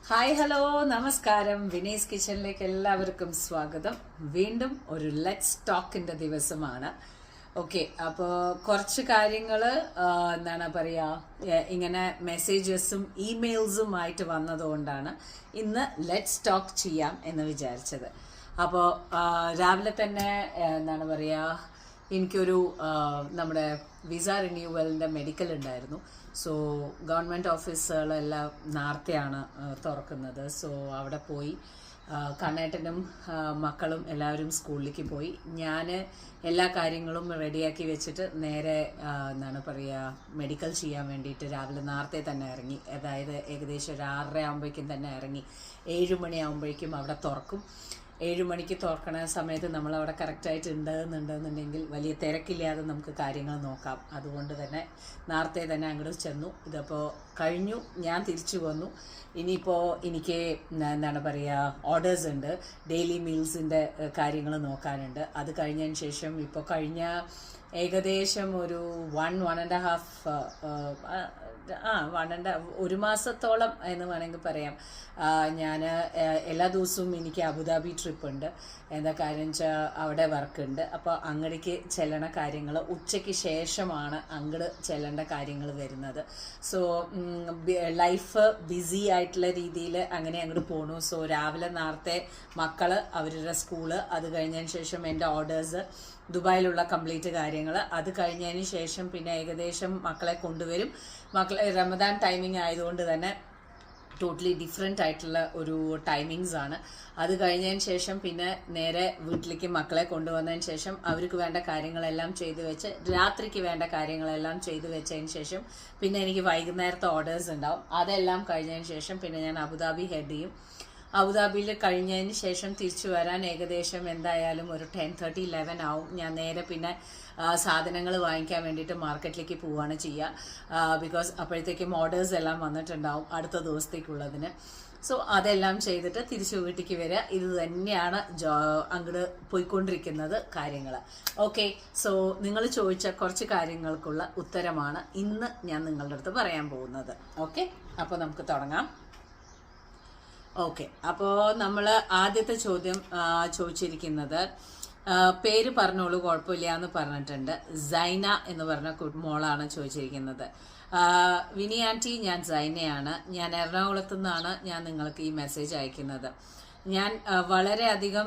Hi hello നമസ്കാരം. വിനീസ് കിച്ചണിലേക്ക് എല്ലാവർക്കും സ്വാഗതം. വീണ്ടും ഒരു ലെറ്റ്സ് ടോക്കിന്റെ ദിവസമാണ്. ഓക്കെ, അപ്പോൾ കുറച്ച് കാര്യങ്ങൾ എന്താണ് പറയുക, ഇങ്ങനെ മെസ്സേജസും ഇമെയിൽസുമായിട്ട് വന്നതുകൊണ്ടാണ് ഇന്ന് ലെറ്റ്സ് ടോക്ക് ചെയ്യാം എന്ന് വിചാരിച്ചത്. അപ്പോൾ രാവിലെ തന്നെ എന്താണ് പറയുക, എനിക്കൊരു നമ്മുടെ വിസ റിന്യൂവലിൻ്റെ മെഡിക്കൽ ഉണ്ടായിരുന്നു. സോ ഗവൺമെൻറ് ഓഫീസുകളെല്ലാം നേരത്തെയാണ് തുറക്കുന്നത്. സോ അവിടെ പോയി കണ്ണേട്ടനും മക്കളും എല്ലാവരും സ്കൂളിലേക്ക് പോയി. ഞാൻ എല്ലാ കാര്യങ്ങളും റെഡിയാക്കി വെച്ചിട്ട് നേരെ എന്താണ് പറയുക, മെഡിക്കൽ ചെയ്യാൻ വേണ്ടിയിട്ട് രാവിലെ നേരത്തെ തന്നെ ഇറങ്ങി. അതായത് ഏകദേശം ഒരു 6:30 ആകുമ്പോഴേക്കും തന്നെ ഇറങ്ങി. 7 മണിയാകുമ്പോഴേക്കും അവിടെ തുറക്കും. 7 മണിക്ക് തുറക്കണ സമയത്ത് നമ്മളവിടെ കറക്റ്റായിട്ട് ഉണ്ടെന്നുണ്ടെങ്കിൽ വലിയ തിരക്കില്ലാതെ നമുക്ക് കാര്യങ്ങൾ നോക്കാം. അതുകൊണ്ട് തന്നെ നേരത്തെ തന്നെ അങ്ങോട്ട് ചെന്നു. ഇതപ്പോൾ കഴിഞ്ഞു, ഞാൻ തിരിച്ചു വന്നു. ഇനിയിപ്പോൾ എനിക്ക് എന്താണ് പറയുക, ഓർഡേഴ്സ് ഉണ്ട്, ഡെയിലി മീൽസിൻ്റെ കാര്യങ്ങൾ നോക്കാനുണ്ട്. അത് കഴിഞ്ഞതിന് ശേഷം ഇപ്പോൾ കഴിഞ്ഞ ഏകദേശം ഒരു 1 മാസത്തോളം എന്ന് വേണമെങ്കിൽ പറയാം. ഞാൻ എല്ലാ ദിവസവും എനിക്ക് അബുദാബി ട്രിപ്പ് ഉണ്ട്. എന്താ കാര്യം വെച്ചാൽ അവിടെ വർക്ക് ഉണ്ട്. അപ്പോൾ അങ്ങടേക്ക് ചെല്ലണ കാര്യങ്ങൾ ഉച്ചയ്ക്ക് ശേഷമാണ് അങ്ങോട്ട് ചെല്ലേണ്ട കാര്യങ്ങൾ വരുന്നത്. സോ ലൈഫ് ബിസി ആയിട്ടുള്ള രീതിയിൽ അങ്ങനെ അങ്ങോട്ട് പോണു. സോ രാവിലെ നേരത്തെ മക്കൾ അവരുടെ സ്കൂള്, അത് കഴിഞ്ഞതിന് ശേഷം എൻ്റെ ഓർഡേഴ്സ്, ദുബായിലുള്ള കംപ്ലീറ്റ് കാര്യങ്ങൾ, അത് കഴിഞ്ഞതിന് ശേഷം പിന്നെ ഏകദേശം മക്കളെ കൊണ്ടുവരും. മക്കളെ റമദാൻ ടൈമിംഗ് ആയതുകൊണ്ട് തന്നെ ടോട്ടലി ഡിഫറെൻ്റ് ആയിട്ടുള്ള ഒരു ടൈമിങ്സ് ആണ്. അത് കഴിഞ്ഞതിന് ശേഷം പിന്നെ നേരെ വീട്ടിലേക്ക് മക്കളെ കൊണ്ടുവന്നതിന് ശേഷം അവർക്ക് വേണ്ട കാര്യങ്ങളെല്ലാം ചെയ്തു വെച്ച്, രാത്രിക്ക് വേണ്ട കാര്യങ്ങളെല്ലാം ചെയ്തു വെച്ചതിന് ശേഷം പിന്നെ എനിക്ക് വൈകുന്നേരത്തെ ഓർഡേഴ്സ് ഉണ്ടാവും. അതെല്ലാം കഴിഞ്ഞതിന് ശേഷം പിന്നെ ഞാൻ അബുദാബി ഹെഡ് ചെയ്യും. അബുദാബിയിൽ കഴിഞ്ഞതിന് ശേഷം തിരിച്ചു വരാൻ ഏകദേശം എന്തായാലും ഒരു 10:30, 11 ആവും. ഞാൻ നേരെ പിന്നെ സാധനങ്ങൾ വാങ്ങിക്കാൻ വേണ്ടിയിട്ട് മാർക്കറ്റിലേക്ക് പോവുകയാണ് ചെയ്യുക. ബിക്കോസ് അപ്പോഴത്തേക്കും ഓർഡേഴ്സ് എല്ലാം വന്നിട്ടുണ്ടാവും അടുത്ത ദിവസത്തേക്കുള്ളതിന്. സോ അതെല്ലാം ചെയ്തിട്ട് തിരിച്ചു വീട്ടിലേക്ക് വരിക. ഇത് തന്നെയാണ് അങ്ങോട്ട് പോയിക്കൊണ്ടിരിക്കുന്നത് കാര്യങ്ങൾ. ഓക്കെ, സോ നിങ്ങൾ ചോദിച്ച കുറച്ച് കാര്യങ്ങൾക്കുള്ള ഉത്തരമാണ് ഇന്ന് ഞാൻ നിങ്ങളുടെ അടുത്ത് പറയാൻ പോകുന്നത്. ഓക്കെ, അപ്പോൾ നമുക്ക് തുടങ്ങാം. ഓക്കെ, അപ്പോൾ നമ്മൾ ആദ്യത്തെ ചോദ്യം ചോദിച്ചിരിക്കുന്നത്, പേര് പറഞ്ഞോളൂ കുഴപ്പമില്ല എന്ന് പറഞ്ഞിട്ടുണ്ട്. സൈന എന്ന് പറഞ്ഞ മോളാണ് ചോദിച്ചിരിക്കുന്നത്. വിനി ആൻറ്റി, ഞാൻ സൈനയാണ്. ഞാൻ എറണാകുളത്തു നിന്നാണ് ഞാൻ നിങ്ങൾക്ക് ഈ മെസ്സേജ് അയക്കുന്നത്. ഞാൻ വളരെയധികം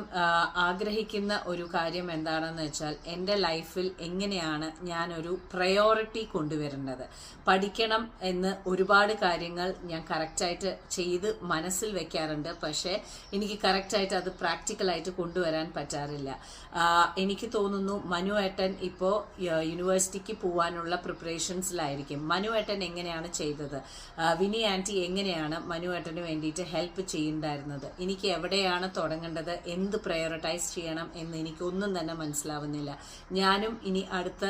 ആഗ്രഹിക്കുന്ന ഒരു കാര്യം എന്താണെന്ന് വെച്ചാൽ, എൻ്റെ ലൈഫിൽ എങ്ങനെയാണ് ഞാനൊരു പ്രയോറിറ്റി കൊണ്ടുവരേണ്ടത്. പഠിക്കണം എന്ന് ഒരുപാട് കാര്യങ്ങൾ ഞാൻ കറക്റ്റായിട്ട് ചെയ്ത് മനസ്സിൽ വെക്കാറുണ്ട്. പക്ഷേ എനിക്ക് കറക്റ്റായിട്ട് അത് പ്രാക്ടിക്കലായിട്ട് കൊണ്ടുവരാൻ പറ്റാറില്ല. എനിക്ക് തോന്നുന്നു മനു ഏട്ടൻ ഇപ്പോൾ യൂണിവേഴ്സിറ്റിക്ക് പോകാനുള്ള പ്രിപ്പറേഷൻസിലായിരിക്കും. മനു ഏട്ടൻ എങ്ങനെയാണ് ചെയ്തത്, വിനി ആൻറ്റി എങ്ങനെയാണ് മനു ഏട്ടന് വേണ്ടിയിട്ട് ഹെൽപ്പ് ചെയ്യുന്നുണ്ടായിരുന്നത്, എനിക്ക് എവിടെയാണ് തുടങ്ങേണ്ടത്, എന്ത് പ്രയോറിറ്റൈസ് ചെയ്യണം എന്ന് എനിക്കൊന്നും തന്നെ മനസ്സിലാവുന്നില്ല. ഞാനും ഇനി അടുത്ത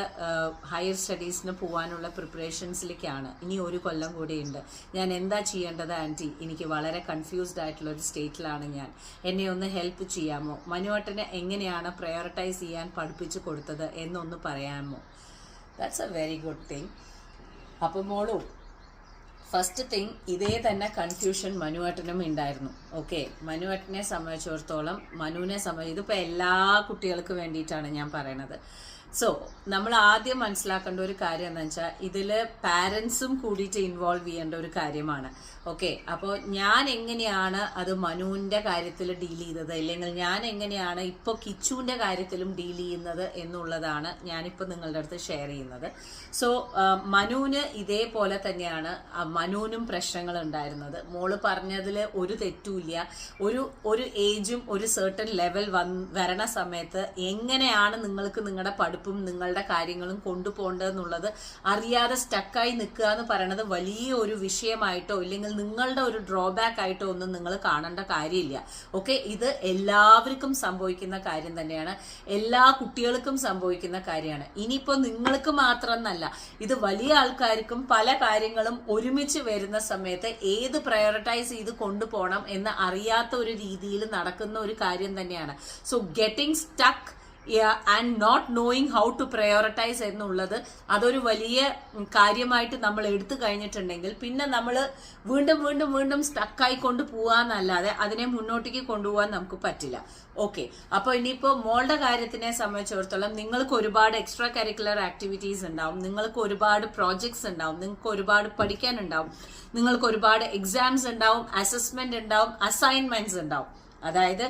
ഹയർ സ്റ്റഡീസിന് പോകാനുള്ള പ്രിപ്പറേഷൻസിലേക്കാണ്. ഇനി 1 കൊല്ലം കൂടിയുണ്ട്. ഞാൻ എന്താ ചെയ്യേണ്ടത് ആൻറ്റി? എനിക്ക് വളരെ കൺഫ്യൂസ്ഡ് ആയിട്ടുള്ള ഒരു സ്റ്റേറ്റിലാണ് ഞാൻ. എന്നെ ഒന്ന് ഹെൽപ്പ് ചെയ്യാമോ? മനുവേട്ടനെ എങ്ങനെയാണ് പ്രയോറിറ്റൈസ് ചെയ്യാൻ പഠിപ്പിച്ചു കൊടുത്തത് എന്നൊന്ന് പറയാമോ? That's A very good thing. അപ്പോൾ മോളു, ഫസ്റ്റ് തിങ്, ഇതേ തന്നെ കൺഫ്യൂഷൻ മനുവേട്ടനും ഉണ്ടായിരുന്നു. ഓക്കെ, മനുവേട്ടനെ സംബന്ധിച്ചിടത്തോളം, ഇതിപ്പോൾ എല്ലാ കുട്ടികൾക്കും വേണ്ടിയിട്ടാണ് ഞാൻ പറയണത്. സോ നമ്മൾ ആദ്യം മനസ്സിലാക്കേണ്ട ഒരു കാര്യം എന്ന് വെച്ചാൽ, ഇതിൽ പാരൻസും കൂടിയിട്ട് ഇൻവോൾവ് ചെയ്യേണ്ട ഒരു കാര്യമാണ്. ഓക്കെ, അപ്പോൾ ഞാൻ എങ്ങനെയാണ് അത് മനുവിൻ്റെ കാര്യത്തിൽ ഡീൽ ചെയ്തത്, അല്ലെങ്കിൽ ഞാൻ എങ്ങനെയാണ് ഇപ്പോൾ കിച്ചുവിൻ്റെ കാര്യത്തിലും ഡീൽ ചെയ്യുന്നത് എന്നുള്ളതാണ് ഞാനിപ്പോൾ നിങ്ങളുടെ അടുത്ത് ഷെയർ ചെയ്യുന്നത്. സോ മനുവിന് ഇതേപോലെ തന്നെയാണ് മനുവിനും പ്രശ്നങ്ങൾ ഉണ്ടായിരുന്നത്. മോള് പറഞ്ഞതിൽ ഒരു തെറ്റുമില്ല. ഒരു ഏജും ഒരു സർട്ടൻ ലെവൽ വരണ സമയത്ത് എങ്ങനെയാണ് നിങ്ങൾക്ക് നിങ്ങളുടെ പഠിപ്പും നിങ്ങളുടെ കാര്യങ്ങളും കൊണ്ടുപോകേണ്ടതെന്നുള്ളത് അറിയാതെ സ്റ്റക്കായി നിൽക്കുക എന്ന് പറയുന്നത് വലിയ ഒരു വിഷയമായിട്ടോ ഇല്ലെങ്കിൽ നിങ്ങളുടെ ഒരു ഡ്രോബാക്ക് ആയിട്ടോ ഒന്നും നിങ്ങൾ കാണേണ്ട കാര്യമില്ല. ഓക്കെ, ഇത് എല്ലാവർക്കും സംഭവിക്കുന്ന കാര്യം തന്നെയാണ്, എല്ലാ കുട്ടികൾക്കും സംഭവിക്കുന്ന കാര്യമാണ്. ഇനിയിപ്പോൾ നിങ്ങൾക്ക് മാത്രമെന്നല്ല, ഇത് വലിയ ആൾക്കാർക്കും പല കാര്യങ്ങളും ഒരുമിച്ച് വരുന്ന സമയത്ത് ഏത് പ്രയോറിറ്റൈസ് ചെയ്ത് കൊണ്ടുപോകണം എന്ന് അറിയാത്ത ഒരു രീതിയിൽ നടക്കുന്ന ഒരു കാര്യം തന്നെയാണ്. So getting stuck and not knowing how to prioritise എന്നുള്ളത് അതൊരു വലിയ കാര്യമായിട്ട് നമ്മൾ എടുത്തു കഴിഞ്ഞിട്ടുണ്ടെങ്കിൽ പിന്നെ നമ്മൾ വീണ്ടും വീണ്ടും വീണ്ടും സ്റ്റക്കായി കൊണ്ട് പോവാന്നല്ലാതെ അതിനെ മുന്നോട്ടേക്ക് കൊണ്ടുപോകാൻ നമുക്ക് പറ്റില്ല. ഓക്കെ, അപ്പോൾ ഇനിയിപ്പോൾ മോളുടെ കാര്യത്തിനെ സംബന്ധിച്ചിടത്തോളം നിങ്ങൾക്ക് ഒരുപാട് എക്സ്ട്രാ കരിക്കുലർ ആക്ടിവിറ്റീസ് ഉണ്ടാവും, നിങ്ങൾക്ക് ഒരുപാട് പ്രോജക്ട്സ് ഉണ്ടാവും, നിങ്ങൾക്ക് ഒരുപാട് പഠിക്കാനുണ്ടാവും, നിങ്ങൾക്ക് ഒരുപാട് എക്സാംസ് ഉണ്ടാവും, അസസ്മെന്റ് ഉണ്ടാവും, അസൈൻമെന്റ്സ് ഉണ്ടാവും. അതായത്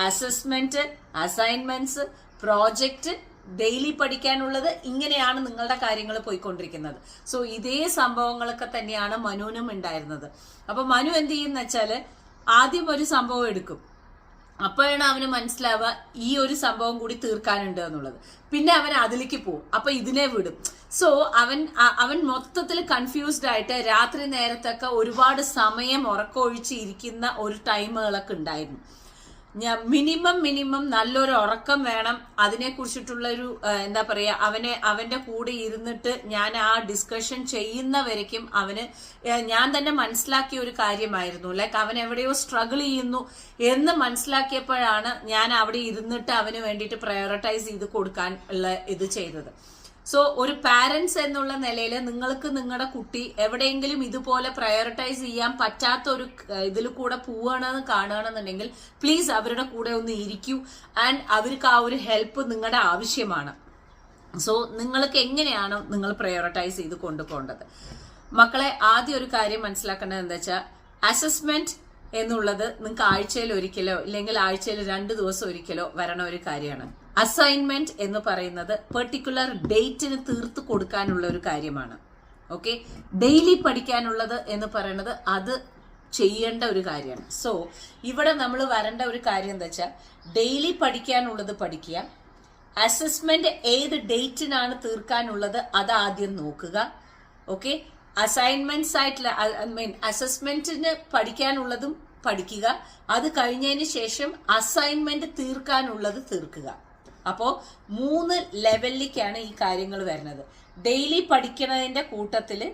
അസസ്മെന്റ്, അസൈൻമെന്റ്സ്, പ്രോജക്റ്റ്, ഡെയിലി പഠിക്കാനുള്ളത്, ഇങ്ങനെയാണ് നിങ്ങളുടെ കാര്യങ്ങൾ പോയിക്കൊണ്ടിരിക്കുന്നത്. സോ ഇതേ സംഭവങ്ങളൊക്കെ തന്നെയാണ് മനുവിനും ഉണ്ടായിരുന്നത്. അപ്പൊ മനു എന്ത് ചെയ്യുന്ന വെച്ചാല് ആദ്യം ഒരു സംഭവം എടുക്കും, അപ്പോഴാണ് അവന് മനസ്സിലാവുക ഈ ഒരു സംഭവം കൂടി തീർക്കാനുണ്ട് എന്നുള്ളത്. പിന്നെ അവൻ അതിലേക്ക് പോകും, അപ്പൊ ഇതിനെ വിടും. സോ അവൻ മൊത്തത്തിൽ കൺഫ്യൂസ്ഡ് ആയിട്ട് രാത്രി നേരത്തൊക്കെ ഒരുപാട് സമയം ഉറക്കമൊഴിച്ച് ഇരിക്കുന്ന ഒരു ടൈമുകളൊക്കെ ഉണ്ടായിരുന്നു. മിനിമം നല്ലൊരു ഉറക്കം വേണം. അതിനെ കുറിച്ചിട്ടുള്ളൊരു എന്താ പറയാ, അവന്റെ കൂടെ ഇരുന്നിട്ട് ഞാൻ ആ ഡിസ്കഷൻ ചെയ്യുന്നവരേക്കും ഞാൻ തന്നെ മനസ്സിലാക്കിയ ഒരു കാര്യമായിരുന്നു. ലൈക്ക് അവൻ എവിടെയോ സ്ട്രഗിൾ ചെയ്യുന്നു എന്ന് മനസ്സിലാക്കിയപ്പോഴാണ് ഞാൻ അവിടെ ഇരുന്നിട്ട് അവന് വേണ്ടിയിട്ട് പ്രയോറിറ്റൈസ് ചെയ്ത് കൊടുക്കാൻ ഉള്ള ഇത് ചെയ്തത്. സോ ഒരു പാരന്റ്സ് എന്നുള്ള നിലയിൽ നിങ്ങൾക്ക് നിങ്ങളുടെ കുട്ടി എവിടെയെങ്കിലും ഇതുപോലെ പ്രയോറിറ്റൈസ് ചെയ്യാൻ പറ്റാത്ത ഒരു ഇതിൽ കൂടെ പോവുകയാണെന്ന് കാണുകയാണെന്നുണ്ടെങ്കിൽ പ്ലീസ് അവരുടെ കൂടെ ഒന്ന് ഇരിക്കൂ. ആൻഡ് അവർക്ക് ആ ഒരു ഹെൽപ്പ് നിങ്ങളുടെ ആവശ്യമാണ്. സോ നിങ്ങൾക്ക് എങ്ങനെയാണ് നിങ്ങൾ പ്രയോറിറ്റൈസ് ചെയ്ത് കൊണ്ടുപോകേണ്ടത്? മക്കളെ, ആദ്യം ഒരു കാര്യം മനസ്സിലാക്കേണ്ടത് എന്താ വെച്ചാൽ, അസസ്മെന്റ് എന്നുള്ളത് നിങ്ങൾക്ക് ആഴ്ചയിൽ ഒരിക്കലോ ഇല്ലെങ്കിൽ ആഴ്ചയിൽ 2 ദിവസം ഒരിക്കലോ വരണ ഒരു കാര്യമാണ്. അസൈൻമെന്റ് എന്ന് പറയുന്നത് പെർട്ടിക്കുലർ ഡേറ്റിന് തീർത്ത് കൊടുക്കാനുള്ള ഒരു കാര്യമാണ്. ഓക്കെ, ഡെയിലി പഠിക്കാനുള്ളത് എന്ന് പറയുന്നത് അത് ചെയ്യേണ്ട ഒരു കാര്യമാണ്. സോ ഇവിടെ നമ്മൾ വരേണ്ട ഒരു കാര്യം എന്താ വെച്ചാൽ, ഡെയിലി പഠിക്കാനുള്ളത് പഠിക്കുക, അസസ്മെന്റ് ഏത് ഡേറ്റിനാണ് തീർക്കാനുള്ളത് അത് ആദ്യം നോക്കുക. ഓക്കെ, അസൈൻമെന്റ്സ് ആയിട്ടുള്ള അസസ്മെന്റിന് പഠിക്കാനുള്ളതും പഠിക്കുക, അത് കഴിഞ്ഞതിന് ശേഷം അസൈൻമെന്റ് തീർക്കാനുള്ളത് തീർക്കുക. അപ്പോ 3 ലെവലിലേക്കാണ് ഈ കാര്യങ്ങൾ വരുന്നത്. ഡെയിലി പഠിക്കുന്നതിന്റെ കൂട്ടത്തില്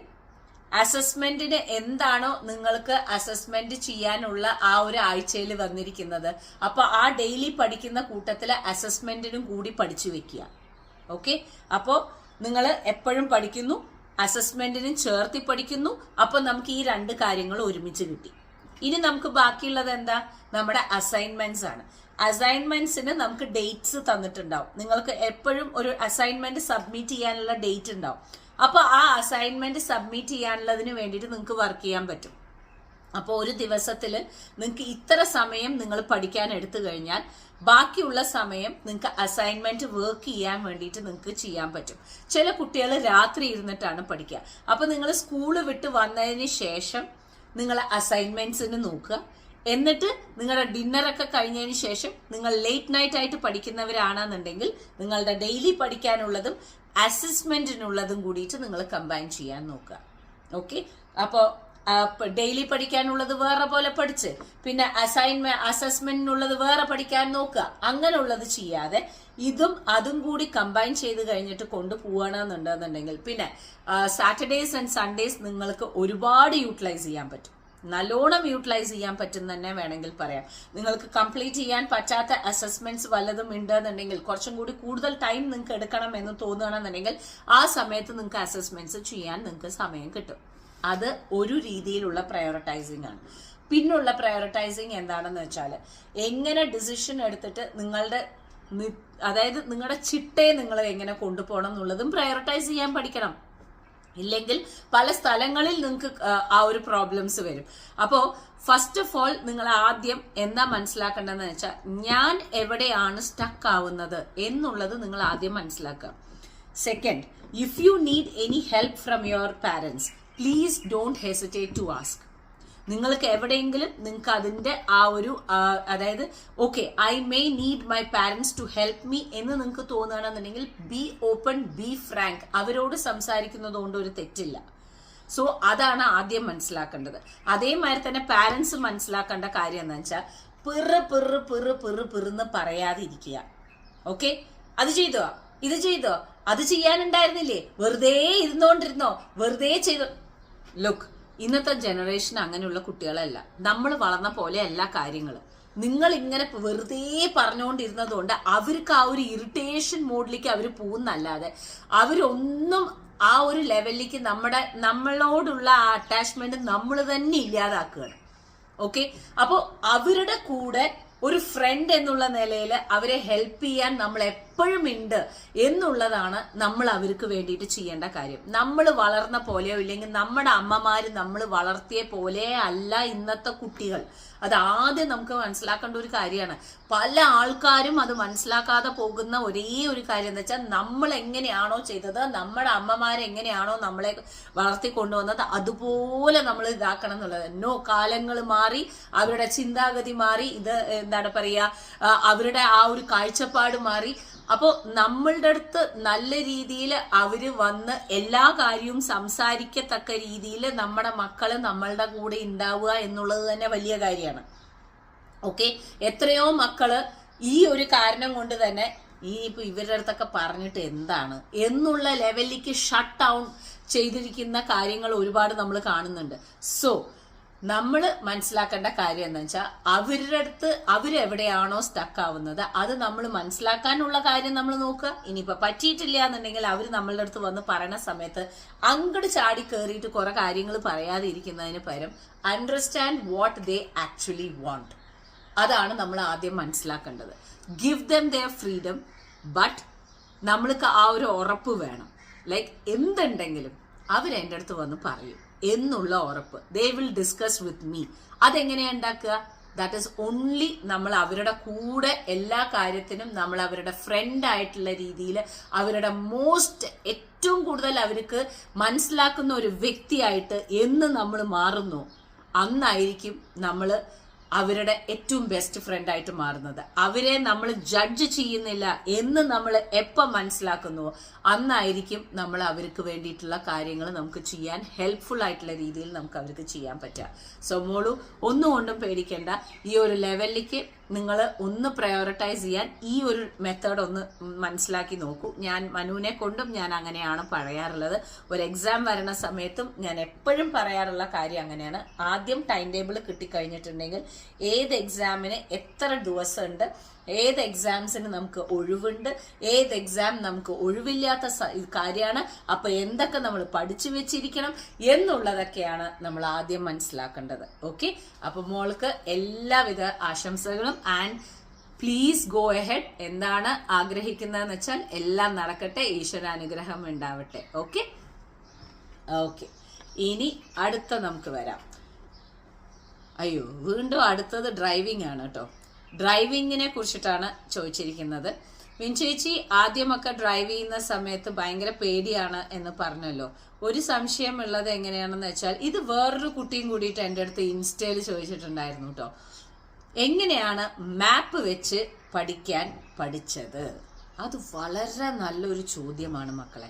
അസസ്മെന്റിന് എന്താണോ നിങ്ങൾക്ക് അസസ്മെന്റ് ചെയ്യാനുള്ള ആ ഒരു ആഴ്ചയിൽ വന്നിരിക്കുന്നത്, അപ്പൊ ആ ഡെയിലി പഠിക്കുന്ന കൂട്ടത്തില് അസസ്മെന്റിനും കൂടി പഠിച്ചു വെക്കുക. ഓക്കെ, അപ്പോ നിങ്ങൾ എപ്പോഴും പഠിക്കുന്നു, അസസ്മെന്റിനും ചേർത്തി പഠിക്കുന്നു. അപ്പൊ നമുക്ക് ഈ 2 കാര്യങ്ങൾ ഒരുമിച്ച് കിട്ടി. ഇനി നമുക്ക് ബാക്കിയുള്ളത് എന്താ? നമ്മുടെ അസൈൻമെന്റ്സ് ആണ്. അസൈൻമെന്റ്സിന് നമുക്ക് ഡേറ്റ്സ് തന്നിട്ടുണ്ടാവും. നിങ്ങൾക്ക് എപ്പോഴും ഒരു അസൈൻമെന്റ് സബ്മിറ്റ് ചെയ്യാനുള്ള ഡേറ്റ് ഉണ്ടാവും. അപ്പൊ ആ അസൈൻമെന്റ് സബ്മിറ്റ് ചെയ്യാനുള്ളതിന് വേണ്ടിയിട്ട് നിങ്ങൾക്ക് വർക്ക് ചെയ്യാൻ പറ്റും. അപ്പോൾ ഒരു ദിവസത്തിൽ നിങ്ങൾക്ക് ഇത്ര സമയം നിങ്ങൾ പഠിക്കാൻ എടുത്തു കഴിഞ്ഞാൽ ബാക്കിയുള്ള സമയം നിങ്ങൾക്ക് അസൈൻമെന്റ് വർക്ക് ചെയ്യാൻ വേണ്ടിയിട്ട് നിങ്ങൾക്ക് ചെയ്യാൻ പറ്റും. ചില കുട്ടികൾ രാത്രി ഇരുന്നിട്ടാണ് പഠിക്കുക. അപ്പൊ നിങ്ങൾ സ്കൂള് വിട്ട് വന്നതിന് ശേഷം നിങ്ങൾ അസൈൻമെന്റ്സിന് നോക്കുക. എന്നിട്ട് നിങ്ങളുടെ ഡിന്നറൊക്കെ കഴിഞ്ഞതിന് ശേഷം നിങ്ങൾ ലേറ്റ് നൈറ്റ് ആയിട്ട് പഠിക്കുന്നവരാണെന്നുണ്ടെങ്കിൽ നിങ്ങളുടെ ഡെയിലി പഠിക്കാനുള്ളതും അസസ്മെന്റിനുള്ളതും കൂടിയിട്ട് നിങ്ങൾ കമ്പൈൻ ചെയ്യാൻ നോക്കുക. ഓക്കെ, അപ്പോൾ ഡെയിലി പഠിക്കാനുള്ളത് വേറെ പോലെ പഠിച്ച് പിന്നെ അസസ്മെന്റിനുള്ളത് വേറെ പഠിക്കാൻ നോക്കുക. അങ്ങനെയുള്ളത് ചെയ്യാതെ അതും കൂടി കമ്പൈൻ ചെയ്ത് കഴിഞ്ഞിട്ട് കൊണ്ടുപോകണമെന്നുണ്ടെന്നുണ്ടെങ്കിൽ പിന്നെ സാറ്റർഡേസ് ആൻഡ് സൺഡേസ് നിങ്ങൾക്ക് ഒരുപാട് യൂട്ടിലൈസ് ചെയ്യാൻ പറ്റും. നല്ലോണം യൂട്ടിലൈസ് ചെയ്യാൻ പറ്റും തന്നെ വേണമെങ്കിൽ പറയാം. നിങ്ങൾക്ക് കംപ്ലീറ്റ് ചെയ്യാൻ പറ്റാത്ത അസസ്മെന്റ്സ് വല്ലതും ഉണ്ടെന്നുണ്ടെങ്കിൽ കുറച്ചും കൂടി കൂടുതൽ ടൈം നിങ്ങൾക്ക് എടുക്കണം എന്ന് തോന്നുകയാണെന്നുണ്ടെങ്കിൽ ആ സമയത്ത് നിങ്ങൾക്ക് അസസ്മെന്റ്സ് ചെയ്യാൻ നിങ്ങൾക്ക് സമയം കിട്ടും. അത് ഒരു രീതിയിലുള്ള പ്രയോറിറ്റൈസിങ് ആണ്. പിന്നുള്ള പ്രയോറിറ്റൈസിങ് എന്താണെന്ന് വെച്ചാൽ, എങ്ങനെ ഡിസിഷൻ എടുത്തിട്ട് നിങ്ങളുടെ ചിട്ടയെ നിങ്ങൾ എങ്ങനെ കൊണ്ടുപോകണം എന്നുള്ളതും പ്രയോറിറ്റൈസ് ചെയ്യാൻ പഠിക്കണം. ഇല്ലെങ്കിൽ പല സ്ഥലങ്ങളിൽ നിങ്ങൾക്ക് ആ ഒരു പ്രോബ്ലംസ് വരും. അപ്പോൾ ഫസ്റ്റ് ഓഫ് ഓൾ നിങ്ങൾ ആദ്യം എന്താ മനസ്സിലാക്കേണ്ടതെന്ന് വെച്ചാൽ, ഞാൻ എവിടെയാണ് സ്റ്റക്ക് ആവുന്നത് എന്നുള്ളത് നിങ്ങൾ ആദ്യം മനസ്സിലാക്കുക. Second, if you need any help from your parents, please don't hesitate to ask. നിങ്ങൾക്ക് എവിടെയെങ്കിലും നിങ്ങൾക്ക് അതിന്റെ ആ ഒരു അതായത് okay I may need my parents to help me എന്ന് നിങ്ങൾക്ക് തോന്നുകയാണെന്നുണ്ടെങ്കിൽ ബി ഓപ്പൺ, ബി ഫ്രാങ്ക്. അവരോട് സംസാരിക്കുന്നത് കൊണ്ട് ഒരു തെറ്റില്ല. സോ അതാണ് ആദ്യം മനസ്സിലാക്കേണ്ടത്. അതേമാതിരി തന്നെ പാരന്റ്സ് മനസ്സിലാക്കേണ്ട കാര്യം എന്താ വെച്ചാൽ, പിറുന്ന് പറയാതിരിക്കുക. ഓക്കെ, അത് ചെയ്തോ, ഇത് ചെയ്തോ, അത് ചെയ്യാനുണ്ടായിരുന്നില്ലേ, വെറുതെ ഇരുന്നോണ്ടിരുന്നോ, വെറുതെ ചെയ്തോ. ലുക്ക്, ഇന്നത്തെ ജനറേഷൻ അങ്ങനെയുള്ള കുട്ടികളല്ല. നമ്മൾ വളർന്ന പോലെ എല്ലാ കാര്യങ്ങളും. നിങ്ങൾ ഇങ്ങനെ വെറുതെ പറഞ്ഞുകൊണ്ടിരുന്നത് കൊണ്ട് അവർക്ക് ആ ഒരു ഇറിറ്റേഷൻ മോഡിലേക്ക് അവർ പോകുന്നല്ലാതെ അവരൊന്നും ആ ഒരു ലെവലിലേക്ക് നമ്മളോടുള്ള ആ അറ്റാച്ച്മെന്റ് നമ്മൾ തന്നെ ഇല്ലാതാക്കുകയാണ്. ഓക്കെ, അപ്പോൾ അവരുടെ കൂടെ ഒരു ഫ്രണ്ട് എന്നുള്ള നിലയിൽ അവരെ ഹെൽപ്പ് ചെയ്യാൻ നമ്മൾ എപ്പോഴും ഉണ്ട് എന്നുള്ളതാണ് നമ്മൾ അവർക്ക് വേണ്ടിയിട്ട് ചെയ്യേണ്ട കാര്യം. നമ്മൾ വളർന്ന പോലെയോ ഇല്ലെങ്കിൽ നമ്മുടെ അമ്മമാര് നമ്മൾ വളർത്തിയ പോലെ അല്ല ഇന്നത്തെ കുട്ടികൾ. അത് ആദ്യം നമുക്ക് മനസ്സിലാക്കേണ്ട ഒരു കാര്യമാണ്. പല ആൾക്കാരും അത് മനസ്സിലാക്കാതെ പോകുന്ന ഒരേ ഒരു കാര്യം എന്ന് വെച്ചാൽ നമ്മൾ എങ്ങനെയാണോ ചെയ്തത്, നമ്മുടെ അമ്മമാരെങ്ങനെയാണോ നമ്മളെ വളർത്തിക്കൊണ്ടുവന്നത് അതുപോലെ നമ്മൾ ഇതാക്കണം എന്നുള്ളത്. നോ, കാലങ്ങൾ മാറി, അവരുടെ ചിന്താഗതി മാറി, ഇത് എന്താണ് പറയാ, അവരുടെ ആ ഒരു കാഴ്ചപ്പാട് മാറി. അപ്പോൾ നമ്മളുടെ അടുത്ത് നല്ല രീതിയിൽ അവര് വന്ന് എല്ലാ കാര്യവും സംസാരിക്കത്തക്ക രീതിയിൽ നമ്മുടെ മക്കള് നമ്മളുടെ കൂടെ ഉണ്ടാവുക എന്നുള്ളത് തന്നെ വലിയ കാര്യമാണ്. ഓക്കെ, എത്രയോ മക്കള് ഈ ഒരു കാരണം കൊണ്ട് തന്നെ ഇനിയിപ്പോ ഇവരുടെ അടുത്തൊക്കെ പറഞ്ഞിട്ട് എന്താണ് എന്നുള്ള ലെവലിലേക്ക് ഷട്ട് ഡൗൺ ചെയ്തിരിക്കുന്ന കാര്യങ്ങൾ ഒരുപാട് നമ്മൾ കാണുന്നുണ്ട്. സോ നമ്മൾ മനസ്സിലാക്കേണ്ട കാര്യം എന്താ വെച്ചാൽ അവരുടെ അടുത്ത് അവരെവിടെയാണോ സ്റ്റക്ക് ആവുന്നത് അത് നമ്മൾ മനസ്സിലാക്കാനുള്ള കാര്യം നമ്മൾ നോക്കുക. ഇനിയിപ്പോ പറ്റിയിട്ടില്ല എന്നുണ്ടെങ്കിൽ അവർ നമ്മളുടെ അടുത്ത് വന്ന് പറയുന്ന സമയത്ത് അങ്ങോട്ട് ചാടി കയറിയിട്ട് കുറെ കാര്യങ്ങൾ പറയാതെ ഇരിക്കുന്നതിന് പകരം understand what they actually want. അതാണ് നമ്മൾ ആദ്യം മനസ്സിലാക്കേണ്ടത്. Give them their freedom, but നമ്മൾക്ക് ആ ഒരു ഉറപ്പ് വേണം. ലൈക്ക് എന്തുണ്ടെങ്കിലും അവരെൻ്റെ അടുത്ത് വന്ന് പറയും എന്നുള്ള ഉറപ്പ്. They will discuss with me. അതെങ്ങനെയാ ഉണ്ടാക്കുക? ദാറ്റ് ഈസ് ഓൺലി നമ്മൾ അവരുടെ കൂടെ എല്ലാ കാര്യത്തിനും നമ്മൾ അവരുടെ ഫ്രണ്ട് ആയിട്ടുള്ള രീതിയിൽ അവരുടെ ഏറ്റവും കൂടുതൽ അവർക്ക് മനസ്സിലാക്കുന്ന ഒരു വ്യക്തിയായിട്ട് എന്ന് നമ്മൾ മാറുന്നു, അന്നായിരിക്കും നമ്മൾ അവരുടെ ഏറ്റവും ബെസ്റ്റ് ഫ്രണ്ട് ആയിട്ട് മാറുന്നത്. അവരെ നമ്മൾ ജഡ്ജ് ചെയ്യുന്നില്ല എന്ന് നമ്മൾ എപ്പം മനസ്സിലാക്കുന്നുവോ അന്നായിരിക്കും നമ്മൾ അവർക്ക് വേണ്ടിയിട്ടുള്ള കാര്യങ്ങൾ നമുക്ക് ചെയ്യാൻ ഹെൽപ്ഫുൾ ആയിട്ടുള്ള രീതിയിൽ നമുക്ക് അവർക്ക് ചെയ്യാൻ പറ്റുക. സോ മോളു ഒന്നുകൊണ്ടും പേടിക്കേണ്ട. ഈ ഒരു ലെവലിലേക്ക് നിങ്ങൾ ഒന്ന് പ്രയോറിറ്റൈസ് ചെയ്യാൻ ഈ ഒരു മെത്തേഡ് ഒന്ന് മനസ്സിലാക്കി നോക്കൂ. ഞാൻ മനുവിനെ കൊണ്ടും ഞാൻ അങ്ങനെയാണ് പറയാറുള്ളത്. ഒരു എക്സാം വരുന്ന സമയത്തും ഞാൻ എപ്പോഴും പറയാറുള്ള കാര്യം അങ്ങനെയാണ്. ആദ്യം ടൈം ടേബിൾ കിട്ടിക്കഴിഞ്ഞിട്ടുണ്ടെങ്കിൽ ഏത് എക്സാമിന് എത്ര ദിവസമുണ്ട്, ഏത് എക്സാംസിന് നമുക്ക് ഒഴിവുണ്ട്, ഏത് എക്സാം നമുക്ക് ഒഴിവില്ലാത്ത കാര്യമാണ്, അപ്പൊ എന്തൊക്കെ നമ്മൾ പഠിച്ചു വെച്ചിരിക്കണം എന്നുള്ളതൊക്കെയാണ് നമ്മൾ ആദ്യം മനസ്സിലാക്കേണ്ടത്. ഓക്കെ, അപ്പൊ മോൾക്ക് എല്ലാവിധ ആശംസകളും. And please go ahead. എന്താണ് ആഗ്രഹിക്കുന്നതെന്ന് വെച്ചാൽ എല്ലാം നടക്കട്ടെ, ഈശ്വരാനുഗ്രഹം ഉണ്ടാവട്ടെ. ഓക്കെ ഓക്കെ, ഇനി അടുത്ത നമുക്ക് വരാം. അയ്യോ, വീണ്ടും അടുത്തത് ഡ്രൈവിംഗ് ആണ് കേട്ടോ. ഡ്രൈവിങ്ങിനെ കുറിച്ചിട്ടാണ് ചോദിച്ചിരിക്കുന്നത്. വിൻചേച്ചി, ആദ്യമൊക്കെ ഡ്രൈവ് ചെയ്യുന്ന സമയത്ത് ഭയങ്കര പേടിയാണ് എന്ന് പറഞ്ഞല്ലോ. ഒരു സംശയമുള്ളത് എങ്ങനെയാണെന്ന് വെച്ചാൽ, ഇത് വേറൊരു കുട്ടിയും കൂടിയിട്ട് എൻ്റെ അടുത്ത് ഇൻസ്റ്റയിൽ ചോദിച്ചിട്ടുണ്ടായിരുന്നു കേട്ടോ. എങ്ങനെയാണ് മാപ്പ് വെച്ച് പഠിക്കാൻ പഠിച്ചത്? അത് വളരെ നല്ലൊരു ചോദ്യമാണ് മക്കളെ.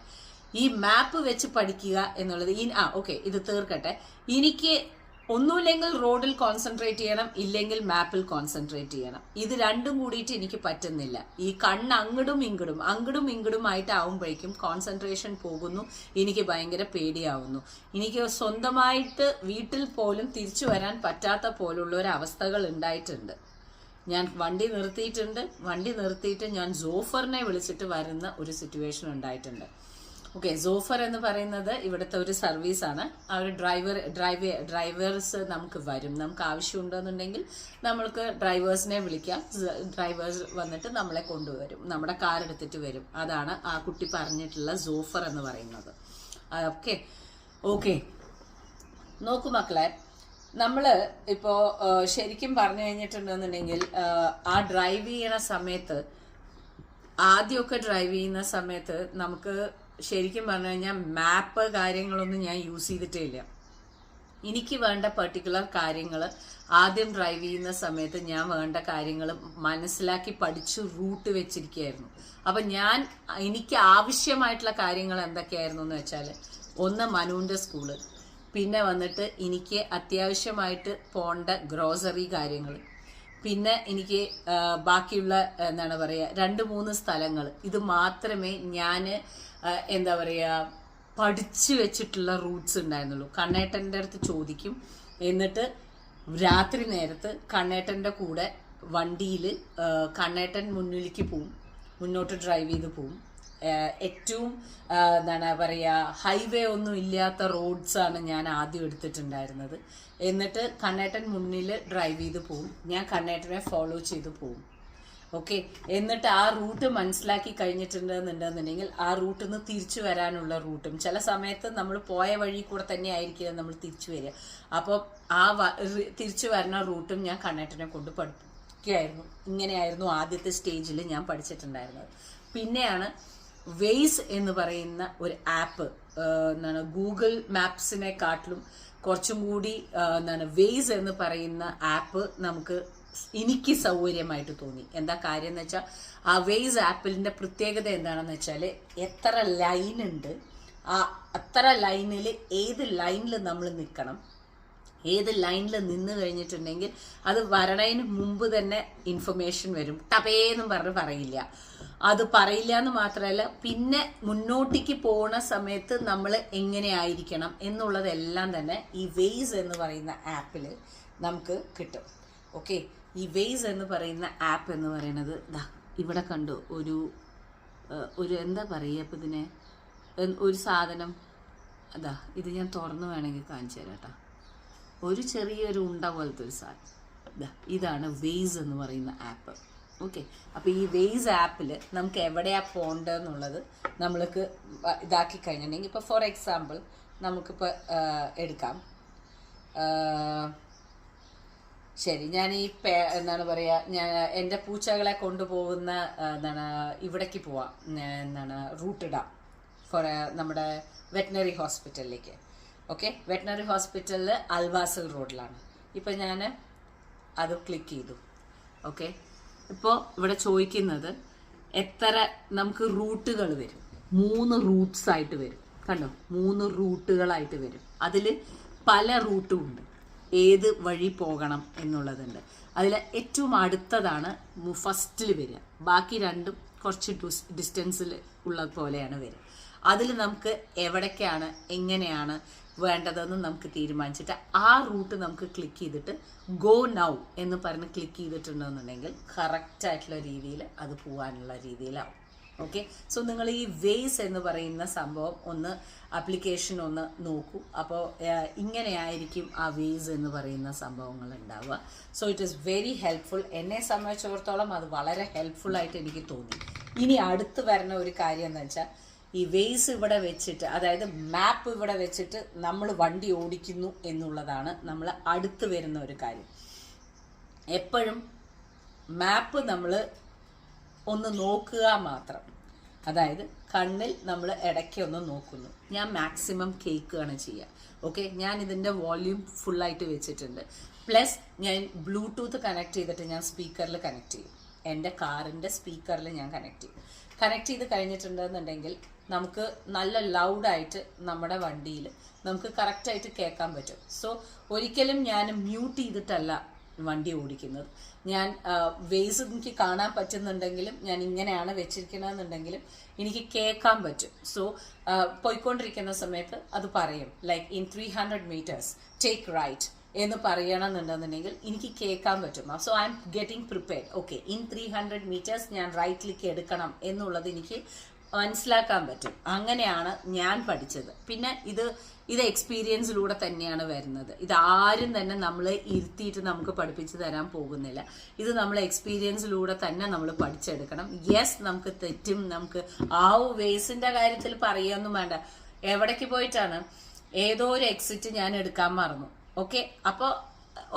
ഈ മാപ്പ് വെച്ച് പഠിക്കുക എന്നുള്ളത് ഓക്കെ, ഇത് തീർക്കട്ടെ. എനിക്ക് ഒന്നുമില്ലെങ്കിൽ റോഡിൽ കോൺസെൻട്രേറ്റ് ചെയ്യണം, ഇല്ലെങ്കിൽ മാപ്പിൽ കോൺസെൻട്രേറ്റ് ചെയ്യണം. ഇത് രണ്ടും കൂടിയിട്ട് എനിക്ക് പറ്റുന്നില്ല. ഈ കണ്ണ് അങ്ങടും ഇങ്ങടും ആയിട്ട് ആവുമ്പോഴേക്കും കോൺസെൻട്രേഷൻ പോകുന്നു. എനിക്ക് ഭയങ്കര പേടിയാവുന്നു. എനിക്ക് സ്വന്തമായിട്ട് വീട്ടിൽ പോലും തിരിച്ചു വരാൻ പറ്റാത്ത പോലുള്ള ഒരു അവസ്ഥകൾ ഉണ്ടായിട്ടുണ്ട്. ഞാൻ വണ്ടി നിർത്തിയിട്ട് ഞാൻ സോഫറിനെ വിളിച്ചിട്ട് വരുന്ന ഒരു സിറ്റുവേഷൻ ഉണ്ടായിട്ടുണ്ട്. ഓക്കെ, സോഫർ എന്ന് പറയുന്നത് ഇവിടുത്തെ ഒരു സർവീസാണ്. ആ ഒരു ഡ്രൈവേഴ്സ് നമുക്ക് വരും. നമുക്ക് ആവശ്യമുണ്ടെന്നുണ്ടെങ്കിൽ നമ്മൾക്ക് ഡ്രൈവേഴ്സിനെ വിളിക്കാം. ഡ്രൈവേഴ്സ് വന്നിട്ട് നമ്മളെ കൊണ്ടുവരും, നമ്മുടെ കാർ എടുത്തിട്ട് വരും. അതാണ് ആ കുട്ടി പറഞ്ഞിട്ടുള്ള സോഫർ എന്ന് പറയുന്നത്. ഓക്കെ ഓക്കെ, നോക്കൂ മക്കളെ, നമ്മള് ഇപ്പോ ശരിക്കും പറഞ്ഞു കഴിഞ്ഞിട്ടുണ്ടെന്നുണ്ടെങ്കിൽ ആ ഡ്രൈവ് ചെയ്യണ സമയത്ത്, ആദ്യമൊക്കെ ഡ്രൈവ് ചെയ്യുന്ന സമയത്ത് നമുക്ക് ശരിക്കും പറഞ്ഞു കഴിഞ്ഞാൽ മാപ്പ് കാര്യങ്ങളൊന്നും ഞാൻ യൂസ് ചെയ്തിട്ടേ ഇല്ല. എനിക്ക് വേണ്ട പെർട്ടിക്കുലർ കാര്യങ്ങൾ ആദ്യം ഡ്രൈവ് ചെയ്യുന്ന സമയത്ത് ഞാൻ വേണ്ട കാര്യങ്ങൾ മനസ്സിലാക്കി പഠിച്ചു റൂട്ട് വെച്ചിരിക്കുകയായിരുന്നു. അപ്പം എനിക്ക് ആവശ്യമായിട്ടുള്ള കാര്യങ്ങൾ എന്തൊക്കെയായിരുന്നു എന്ന് വെച്ചാൽ, ഒന്ന് മനുവിൻ്റെ സ്കൂള്, പിന്നെ വന്നിട്ട് എനിക്ക് അത്യാവശ്യമായിട്ട് പോണ്ട ഗ്രോസറി കാര്യങ്ങൾ, പിന്നെ എനിക്ക് ബാക്കിയുള്ള എന്താണ് പറയുക 2-3 സ്ഥലങ്ങൾ. ഇത് മാത്രമേ ഞാൻ എന്താ പറയുക പഠിച്ചു വെച്ചിട്ടുള്ള റൂട്ട്സ് ഉണ്ടായിരുന്നുള്ളൂ. കണ്ണേട്ടൻ്റെ അടുത്ത് ചോദിക്കും, എന്നിട്ട് രാത്രി നേരത്ത് കണ്ണേട്ടൻ്റെ കൂടെ വണ്ടിയിൽ കണ്ണേട്ടൻ മുന്നിലേക്ക് പോവും, മുന്നോട്ട് ഡ്രൈവ് ചെയ്ത് പോവും. ഏറ്റവും എന്താണ് പറയുക, ഹൈവേ ഒന്നും ഇല്ലാത്ത റോഡ്സാണ് ഞാൻ ആദ്യം എടുത്തിട്ടുണ്ടായിരുന്നത്. എന്നിട്ട് കണ്ണേട്ടൻ മുന്നിൽ ഡ്രൈവ് ചെയ്ത് പോവും, ഞാൻ കണ്ണേട്ടനെ ഫോളോ ചെയ്ത് പോവും. ഓക്കെ, എന്നിട്ട് ആ റൂട്ട് മനസ്സിലാക്കി കഴിഞ്ഞിട്ടുണ്ടെന്നുണ്ടെന്നുണ്ടെങ്കിൽ ആ റൂട്ടിൽ നിന്ന് തിരിച്ചു വരാനുള്ള റൂട്ടും, ചില സമയത്ത് നമ്മൾ പോയ വഴി കൂടെ തന്നെ ആയിരിക്കില്ല നമ്മൾ തിരിച്ചു വരിക. അപ്പോൾ ആ തിരിച്ചു വരുന്ന റൂട്ടും ഞാൻ കണ്ണേട്ടനെ കൊണ്ട് പഠിപ്പിക്കുകയായിരുന്നു. ഇങ്ങനെയായിരുന്നു ആദ്യത്തെ സ്റ്റേജിൽ ഞാൻ പഠിച്ചിട്ടുണ്ടായിരുന്നത്. പിന്നെയാണ് വെയ്സ് എന്ന് പറയുന്ന ഒരു ആപ്പ്, എന്താണ് ഗൂഗിൾ മാപ്സിനെക്കാട്ടിലും കുറച്ചും കൂടി എന്താണ് വെയ്സ് എന്ന് പറയുന്ന ആപ്പ് എനിക്ക് സൗകര്യമായിട്ട് തോന്നി. എന്താ കാര്യം എന്ന് വെച്ചാൽ, ആ വെയ്സ് ആപ്പിളിന്റെ പ്രത്യേകത എന്താണെന്ന് വെച്ചാൽ, എത്ര ലൈൻ ഉണ്ട്, ആ അത്ര ലൈനിൽ ഏത് ലൈനിൽ നമ്മൾ നിൽക്കണം, ഏത് ലൈനിൽ നിന്ന് കഴിഞ്ഞിട്ടുണ്ടെങ്കിൽ അത് വരണതിന് മുമ്പ് തന്നെ ഇൻഫർമേഷൻ വരും. ടപേന്നും പറയില്ല. അത് പറയില്ല എന്ന് മാത്രമല്ല, പിന്നെ മുന്നോട്ടേക്ക് പോണ സമയത്ത് നമ്മൾ എങ്ങനെ ആയിരിക്കണം എന്നുള്ളതെല്ലാം തന്നെ ഈ വെയ്സ് എന്ന് പറയുന്ന ആപ്പിൽ നമുക്ക് കിട്ടും. ഓക്കെ, ഈ വെയ്സ് എന്ന് പറയുന്ന ആപ്പ് എന്ന് പറയുന്നത് ഇവിടെ കണ്ടു, ഒരു എന്താ പറയുക ഇപ്പം ഇതിനെ, ഒരു സാധനം ഇത് ഞാൻ തുറന്നു വേണമെങ്കിൽ കാണിച്ചു തരാം കേട്ടോ. ഒരു ചെറിയൊരു ഉണ്ട പോലത്തെ ഒരു സാധനം, ഇതാണ് വെയ്സ് എന്ന് പറയുന്ന ആപ്പ്. ഓക്കെ, അപ്പോൾ ഈ വെയ്സ് ആപ്പിൽ നമുക്ക് എവിടെയാണ് പോകേണ്ടതെന്നുള്ളത് നമ്മൾക്ക് ഇതാക്കി കഴിഞ്ഞിട്ടുണ്ടെങ്കിൽ, ഇപ്പോൾ ഫോർ എക്സാമ്പിൾ നമുക്കിപ്പോൾ എടുക്കാം. ശരി, ഞാൻ ഈ എന്താണ് പറയുക, ഞാൻ എൻ്റെ പൂച്ചകളെ കൊണ്ടുപോകുന്ന ഇവിടേക്ക് പോവാം, റൂട്ട് ഇടാം ഫോർ നമ്മുടെ വെറ്റിനറി ഹോസ്പിറ്റലിലേക്ക്. ഓക്കെ, വെറ്റിനറി ഹോസ്പിറ്റലിൽ അൽവാസൽ റോഡിലാണ്. ഇപ്പം ഞാൻ അത് ക്ലിക്ക് ചെയ്തു. ഓക്കെ, ഇപ്പോൾ ഇവിടെ ചോദിക്കുന്നത് എത്ര നമുക്ക് റൂട്ടുകൾ വരും. 3 റൂട്ട്സ് ആയിട്ട് വരും. കണ്ടോ, 3 റൂട്ടുകളായിട്ട് വരും. അതിൽ പല റൂട്ടും ഉണ്ട്, ഏത് വഴി പോകണം എന്നുള്ളതുണ്ട്. അതിൽ ഏറ്റവും അടുത്തതാണ് ഫസ്റ്റിൽ വരിക, ബാക്കി രണ്ടും കുറച്ച് ഡിസ്റ്റൻസിൽ ഉള്ള പോലെയാണ് വരിക. അതിൽ നമുക്ക് എവിടേക്കാണ് എങ്ങനെയാണ് വേണ്ടതെന്ന് നമുക്ക് തീരുമാനിച്ചിട്ട് ആ റൂട്ട് നമുക്ക് ക്ലിക്ക് ചെയ്തിട്ട് ഗോ നൗ എന്ന് പറഞ്ഞ് ക്ലിക്ക് ചെയ്തിട്ടുണ്ടെന്നുണ്ടെങ്കിൽ കറക്റ്റായിട്ടുള്ള രീതിയിൽ അത് പോകാനുള്ള രീതിയിലാവും. ഓക്കെ, സോ നിങ്ങൾ ഈ വെയ്സ് എന്ന് പറയുന്ന സംഭവം ഒന്ന് ആപ്ലിക്കേഷൻ ഒന്ന് നോക്കൂ. അപ്പോൾ ഇങ്ങനെയായിരിക്കും ആ വെയ്സ് എന്ന് പറയുന്ന സംഭവങ്ങൾ ഉണ്ടാവുക. So it is very helpful. എന്നെ സംബന്ധിച്ചിടത്തോളം അത് വളരെ ഹെൽപ്ഫുൾ ആയിട്ട് എനിക്ക് തോന്നി. ഇനി അടുത്ത് വരുന്ന ഒരു കാര്യം എന്ന് വെച്ചാൽ, ഈ വെയ്സ് ഇവിടെ വെച്ചിട്ട്, അതായത് മാപ്പ് ഇവിടെ വെച്ചിട്ട് നമ്മൾ വണ്ടി ഓടിക്കുന്നു എന്നുള്ളതാണ് നമ്മൾ അടുത്ത് വരുന്ന ഒരു കാര്യം. എപ്പോഴും മാപ്പ് നമ്മൾ ഒന്ന് നോക്കുക മാത്രം, അതായത് കണ്ണിൽ നമ്മൾ ഇടയ്ക്ക് ഒന്ന് നോക്കുന്നു. ഞാൻ മാക്സിമം കേൾക്കുകയാണ് ചെയ്യുക. ഓക്കെ, ഞാൻ ഇതിൻ്റെ വോല്യൂം ഫുള്ളായിട്ട് വെച്ചിട്ടുണ്ട്. പ്ലസ് ഞാൻ ബ്ലൂടൂത്ത് കണക്ട് ചെയ്തിട്ട് ഞാൻ സ്പീക്കറിൽ കണക്ട് ചെയ്യും. എൻ്റെ കാറിൻ്റെ സ്പീക്കറിൽ ഞാൻ കണക്ട് ചെയ്ത് കഴിഞ്ഞിട്ടുണ്ടെന്നുണ്ടെങ്കിൽ നമുക്ക് നല്ല ലൗഡായിട്ട് നമ്മുടെ വണ്ടിയിൽ നമുക്ക് കറക്റ്റായിട്ട് കേൾക്കാൻ പറ്റും. സോ ഒരിക്കലും ഞാൻ മ്യൂട്ട് ചെയ്തിട്ടല്ല വണ്ടി ഓടിക്കുന്നത്. ഞാൻ വെയ്സ് എനിക്ക് കാണാൻ പറ്റുന്നുണ്ടെങ്കിലും ഞാൻ ഇങ്ങനെയാണ് വെച്ചിരിക്കണമെന്നുണ്ടെങ്കിലും എനിക്ക് കേൾക്കാൻ പറ്റും. സോ പോയിക്കൊണ്ടിരിക്കുന്ന സമയത്ത് അത് പറയും, like in 300 meters take right എന്ന് പറയണമെന്നുണ്ടെന്നുണ്ടെങ്കിൽ എനിക്ക് കേൾക്കാൻ പറ്റും. So I am getting prepared. Okay, in 300 meters ഞാൻ റൈറ്റിലേക്ക് എടുക്കണം എന്നുള്ളത് എനിക്ക് മനസ്സിലാക്കാൻ പറ്റും. അങ്ങനെയാണ് ഞാൻ പഠിച്ചത്. പിന്നെ ഇത് എക്സ്പീരിയൻസിലൂടെ തന്നെയാണ് വരുന്നത്. ഇത് ആരും തന്നെ നമ്മൾ ഇരുത്തിയിട്ട് നമുക്ക് പഠിപ്പിച്ചു തരാൻ പോകുന്നില്ല. ഇത് നമ്മൾ എക്സ്പീരിയൻസിലൂടെ തന്നെ നമ്മൾ പഠിച്ചെടുക്കണം. യെസ്, നമുക്ക് തെറ്റും. നമുക്ക് വേസിന്റെ കാര്യത്തിൽ പറയുകയൊന്നും വേണ്ട. എവിടേക്ക് പോയിട്ടാണ് ഏതോ ഒരു എക്സിറ്റ് ഞാൻ എടുക്കാൻ മറന്നു. ഓക്കെ, അപ്പോൾ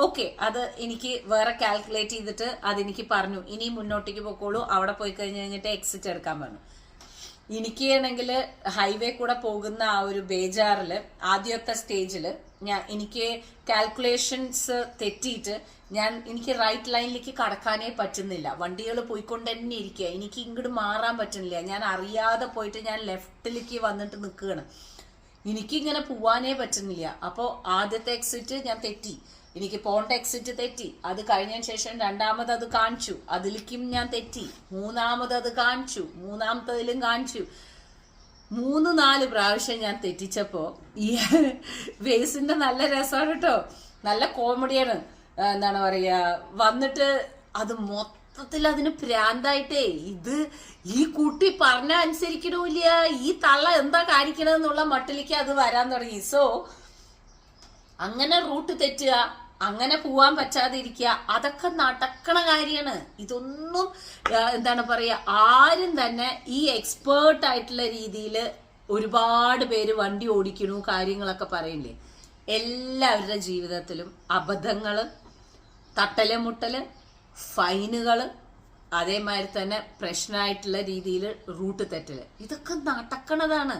ഓക്കെ, അത് എനിക്ക് വേറെ കാൽക്കുലേറ്റ് ചെയ്തിട്ട് അതെനിക്ക് പറഞ്ഞു, ഇനി മുന്നോട്ടേക്ക് പോയിക്കോളൂ, അവിടെ പോയി കഴിഞ്ഞിട്ട് എക്സിറ്റ് എടുക്കാൻ പറഞ്ഞു. എനിക്കാണെങ്കിൽ ഹൈവേ കൂടെ പോകുന്ന ആ ഒരു ബേജാറിൽ ആദ്യത്തെ സ്റ്റേജിൽ എനിക്ക് കാൽക്കുലേഷൻസ് തെറ്റിയിട്ട് എനിക്ക് റൈറ്റ് ലൈനിലേക്ക് കടക്കാനേ പറ്റുന്നില്ല. വണ്ടികൾ പോയിക്കൊണ്ട് തന്നെ ഇരിക്കുക, എനിക്ക് ഇങ്ങോട്ട് മാറാൻ പറ്റുന്നില്ല. ഞാൻ അറിയാതെ പോയിട്ട് ഞാൻ ലെഫ്റ്റിലേക്ക് വന്നിട്ട് നിൽക്കുകയാണ്. എനിക്കിങ്ങനെ പോവാനേ പറ്റുന്നില്ല. അപ്പോൾ ആദ്യത്തെ എക്സിറ്റ് ഞാൻ തെറ്റി, എനിക്ക് പോണ്ട എക്സിറ്റ് തെറ്റി. അത് കഴിഞ്ഞതിന് ശേഷം രണ്ടാമത് അത് കാണിച്ചു, അതിലേക്കും ഞാൻ തെറ്റി. മൂന്നാമത് അത് കാണിച്ചു, മൂന്നാമത്തതിലും കാണിച്ചു. 3-4 പ്രാവശ്യം ഞാൻ തെറ്റിച്ചപ്പോൾ ഈ വേസിന്റെ നല്ല രസമാണ് കേട്ടോ, നല്ല കോമഡിയാണ്. എന്താണ് പറയുക, വന്നിട്ട് അത് മൊത്തത്തിൽ അതിന് പ്രാന്തായിട്ടേ ഈ കുട്ടി പറഞ്ഞ അനുസരിക്കണില്ല, ഈ തള്ള എന്താ കാണിക്കണെന്നുള്ള മട്ടിലേക്ക് അത് വരാൻ തുടങ്ങി. സോ അങ്ങനെ റൂട്ട് തെറ്റുക, അങ്ങനെ പോവാൻ പറ്റാതിരിക്കുക, അതൊക്കെ നടക്കണ കാര്യമാണ്. ഇതൊന്നും എന്താണ് പറയാ, ആരും തന്നെ ഈ എക്സ്പേർട്ട് ആയിട്ടുള്ള രീതിയിൽ ഒരുപാട് പേര് വണ്ടി ഓടിക്കണു കാര്യങ്ങളൊക്കെ പറയില്ലേ, എല്ലാവരുടെ ജീവിതത്തിലും അബദ്ധങ്ങള്, തട്ടല് മുട്ടല്, ഫൈനുകള്, അതേമാതിരി തന്നെ പ്രശ്നമായിട്ടുള്ള രീതിയിൽ റൂട്ട് തെറ്റല്, ഇതൊക്കെ നടക്കണതാണ്.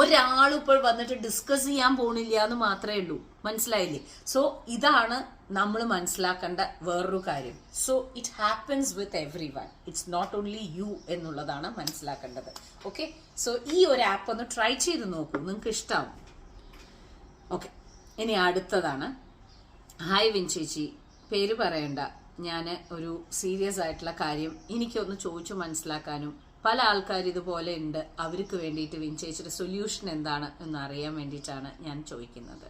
ഒരാളും ഇപ്പോൾ വന്നിട്ട് ഡിസ്കസ് ചെയ്യാൻ പോണില്ല എന്ന് മാത്രമേ ഉള്ളൂ. മനസ്സിലായില്ലേ? സോ ഇതാണ് നമ്മൾ മനസ്സിലാക്കേണ്ട വേറൊരു കാര്യം. So it happens with everyone, it's not only you എന്നുള്ളതാണ് മനസ്സിലാക്കേണ്ടത്. ഓക്കെ, സോ ഈ ഒരു ആപ്പ് ഒന്ന് ട്രൈ ചെയ്ത് നോക്കൂ, നിങ്ങൾക്ക് ഇഷ്ടമാവും. ഓക്കെ, ഇനി അടുത്തതാണ്. ഹായ് വിൻചേച്ചി, പേര് പറയണ്ട, ഞാൻ ഒരു സീരിയസ് ആയിട്ടുള്ള കാര്യം എനിക്കൊന്ന് ചോദിച്ചു മനസ്സിലാക്കാനും പല ആൾക്കാർ ഇതുപോലെ ഉണ്ട്, അവർക്ക് വേണ്ടിയിട്ട് വിൻചേച്ചിയുടെ സൊല്യൂഷൻ എന്താണ് എന്ന് അറിയാൻ വേണ്ടിയിട്ടാണ് ഞാൻ ചോദിക്കുന്നത്.